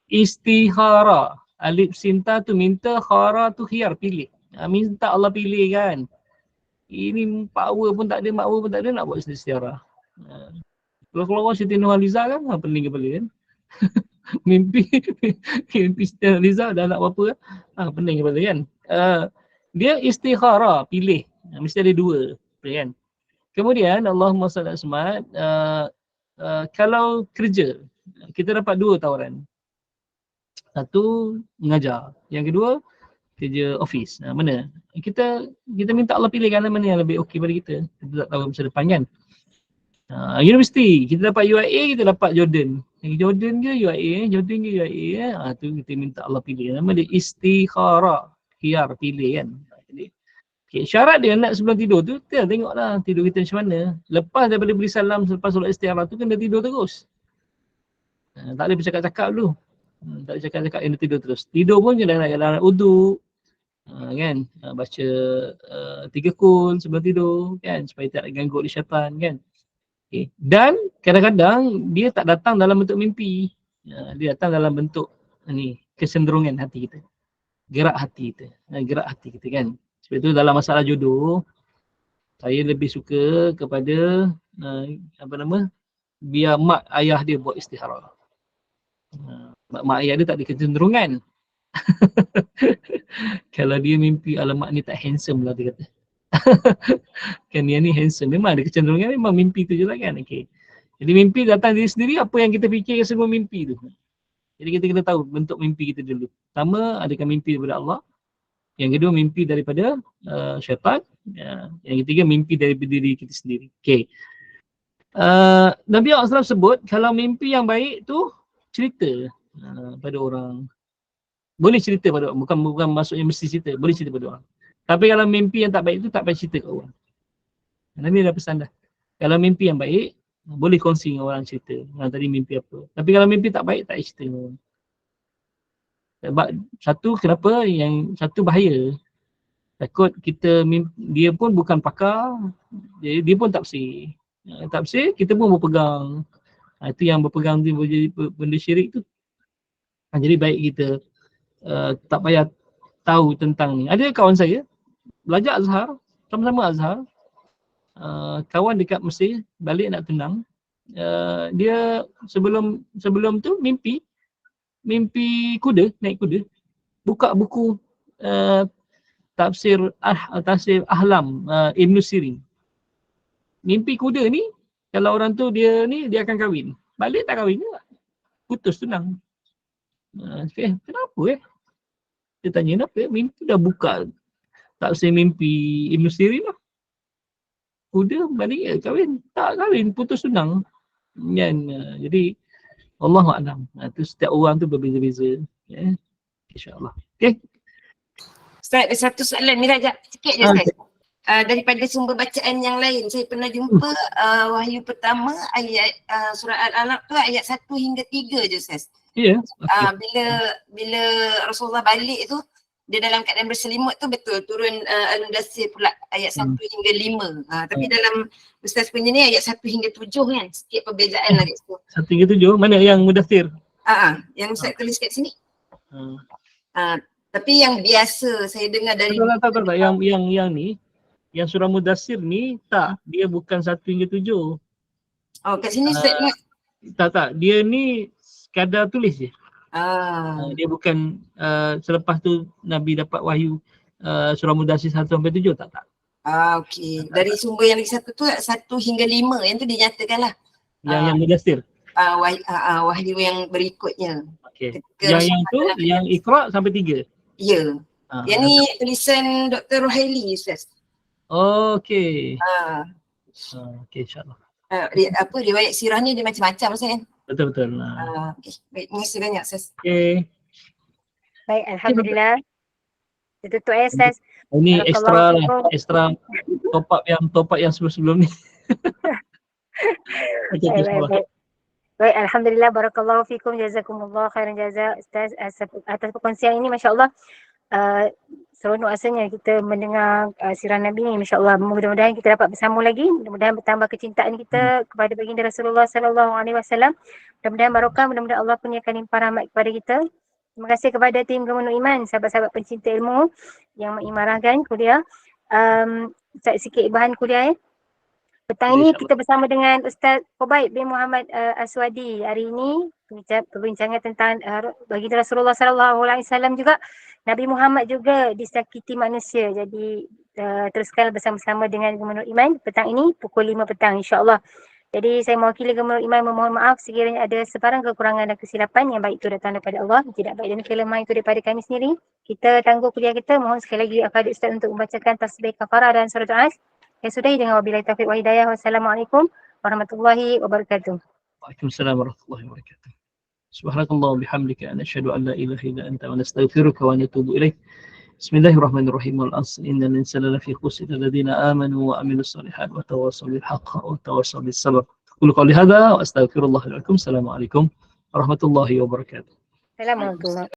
Istihara. Alif sinta tu minta, khara tu khiyar, pilih. Minta Allah pilih kan. Ini power pun tak ada, makwa pun tak ada, nak buat istihara. Kalau keluar Siti Nurhaliza kan, pening kepala kan. mimpi Siti Nurhaliza dah nak apa kan. Pening kepala kan. Dia istihara, pilih. Mesti ada 2. Kan. Kemudian Allahumma salli ala Muhammad, kalau kerja, kita dapat 2 tawaran. Satu, mengajar. Yang kedua, kerja office. Mana? Kita minta Allah pilihkan mana yang lebih okey pada kita. Kita tak tahu masa depan kan. Universiti, kita dapat UIA, kita dapat Jordan. Jordan ke UIA? Jordan ke UIA? Tu kita minta Allah pilih. Nama dia istikhara. Khiyar, pilih kan. Jadi, syarat dia nak sebelum tidur tu, kita tengoklah tidur kita macam mana. Lepas daripada beri salam, selepas solat istikharah tu, kena tidur terus. Tak boleh bercakap-cakap dulu. Tak boleh cakap-cakap, kena tidur terus. Tidur pun kena nak uduk. Kan, baca 3 kul sebelum tidur kan, supaya tak ganggu oleh syaitan kan. Okay. Dan kadang-kadang dia tak datang dalam bentuk mimpi. Dia datang dalam bentuk kecenderungan hati kita. Gerak hati kita kan. Sebab itu dalam masalah jodoh, saya lebih suka kepada biar mak ayah dia buat istihara. Mak ayah dia tak ada kecenderungan. Kalau dia mimpi alamak ni tak handsome lah dia kata. Kan dia ni handsome, memang ada kecenderungan, memang mimpi tu je lah kan. Okay. Jadi mimpi datang diri sendiri, apa yang kita fikir semua mimpi tu. Jadi kita kena tahu bentuk mimpi kita dulu. Pertama, adakah mimpi daripada Allah. Yang kedua, mimpi daripada syaitan. Yang ketiga, mimpi daripada diri kita sendiri. Okay. Nabi SAW sebut, kalau mimpi yang baik tu, cerita pada orang. Boleh cerita pada orang, bukan maksudnya mesti cerita, boleh cerita pada orang. Tapi kalau mimpi yang tak baik tu, tak payah cerita kat orang. Nabi dah pesan dah. Kalau mimpi yang baik, boleh kongsi dengan orang cerita. Tadi mimpi apa. Tapi kalau mimpi tak baik, tak cerita. Sebab satu, kenapa? Yang satu bahaya. Takut kita dia pun bukan pakar, dia pun tafsir. Tafsir, kita pun berpegang. Itu yang berpegang tu jadi benda syirik tu. Jadi baik kita tak payah tahu tentang ni. Ada kawan saya, belajar Azhar, sama-sama Azhar. Kawan dekat Mesir, balik nak tunang. Dia sebelum tu mimpi kuda, naik kuda. Buka buku tafsir Ahlam Ibn Sirin. Mimpi kuda ni, kalau orang tu dia akan kahwin. Balik tak kahwin juga. Putus tunang. Kenapa Dia tanya kenapa mimpi dah buka tafsir mimpi Ibn Sirin lah. Kuda balik kahwin. Tak kahwin, putus tunang. Jadi Allahu'alam. Itu setiap orang tu berbeza-beza. InsyaAllah. Okay. Ustaz, ada satu soalan ni Raja, sikit je Ustaz. Daripada sumber bacaan yang lain, saya pernah jumpa wahyu pertama ayat surah Al-Alaq tu ayat 1 hingga 3 je Ustaz. Ya. Bila Rasulullah balik tu, dia dalam keadaan berselimut tu betul turun Al-Mudassir pula ayat 1 hingga 5. Tapi dalam Ustaz punya ni ayat 1 hingga 7 kan, sikit perbezaan lagi tu. 1 hingga 7, mana yang Mudathir? Yang Ustaz tulis kat sini. Tapi yang biasa saya dengar dari Tak. Yang ni, yang surah Mudathir ni tak, dia bukan 1 hingga 7. Oh, kat sini Ustaz nak. Tak. Dia ni sekadar tulis je. Dia bukan selepas tu Nabi dapat wahyu surah Mudathir 1 sampai 7, tak. Okey. Dari sumber yang lagi satu tu 1 hingga 5 yang tu dinyatakan lah. Yang Mudathir. Wahyu yang berikutnya. Okey. Yang tu yang Iqra sampai 3. Ya. Yang ni tulisan Dr. Ruhaili Ustaz. Okey. Okey, insya-Allah. Riwayat sirah ni dia macam-macam Ustaz kan? Betul. Okay. Baik, terima kasih banyak Ustaz. Okey. Baik, alhamdulillah. Itu tu Ustaz. Ini extra top up yang sebelum ni. Baik, alhamdulillah, barakallahu fikum, jazakumullah khairan jaza Ustaz atas perkongsian ini, masya-Allah. Seronok rasanya kita mendengar sirah Nabi ni, masya-Allah. Mudah-mudahan kita dapat bersama lagi, mudah-mudahan bertambah kecintaan kita kepada baginda Rasulullah sallallahu alaihi wasallam. Mudah-mudahan barokah, mudah-mudahan Allah kurniakan limpah rahmat kepada kita. Terima kasih kepada tim Gemunu Iman, sahabat-sahabat pencinta ilmu yang mengimarahkan kuliah. Ustaz sikit bahan kuliah petang ini kita bersama dengan Ustaz Qubaid bin Muhammad Aswadi. Hari ini perbincangan tentang baginda Rasulullah sallallahu alaihi wasallam juga. Nabi Muhammad juga disakiti manusia. Jadi teruskan bersama-sama dengan Gemunu Iman petang ini pukul 5 petang, insya-Allah. Jadi saya mewakili Gemunu Iman memohon maaf sekiranya ada sebarang kekurangan dan kesilapan. Yang baik itu datang daripada Allah, tidak baik dan kelemahan itu daripada kami sendiri. Kita tangguh kuliah kita. Mohon sekali lagi kepada Ustaz untuk membacakan tasbih kafarah dan surah Al-As. Saya sudahi dengan wabillahi taufiq wa hidayah. Wassalamualaikum warahmatullahi wabarakatuh. Waalaikumsalam warahmatullahi wabarakatuh. Subhanakallah bihamdika nashhadu an la ilaha illa anta wa nastaghfiruka wa natubu ilaik. Bismillahirrahmanirrahim. Wal 'asr innal insana lafi khusr illa alladziina aamanu wa 'amilus shalihaati wa tawassaw bil haqqi wa tawassaw bis sabr. Qul qawli hadza wa astaghfirullah lakum. Assalamualaikum warahmatullahi wabarakatuh. Assalamualaikum.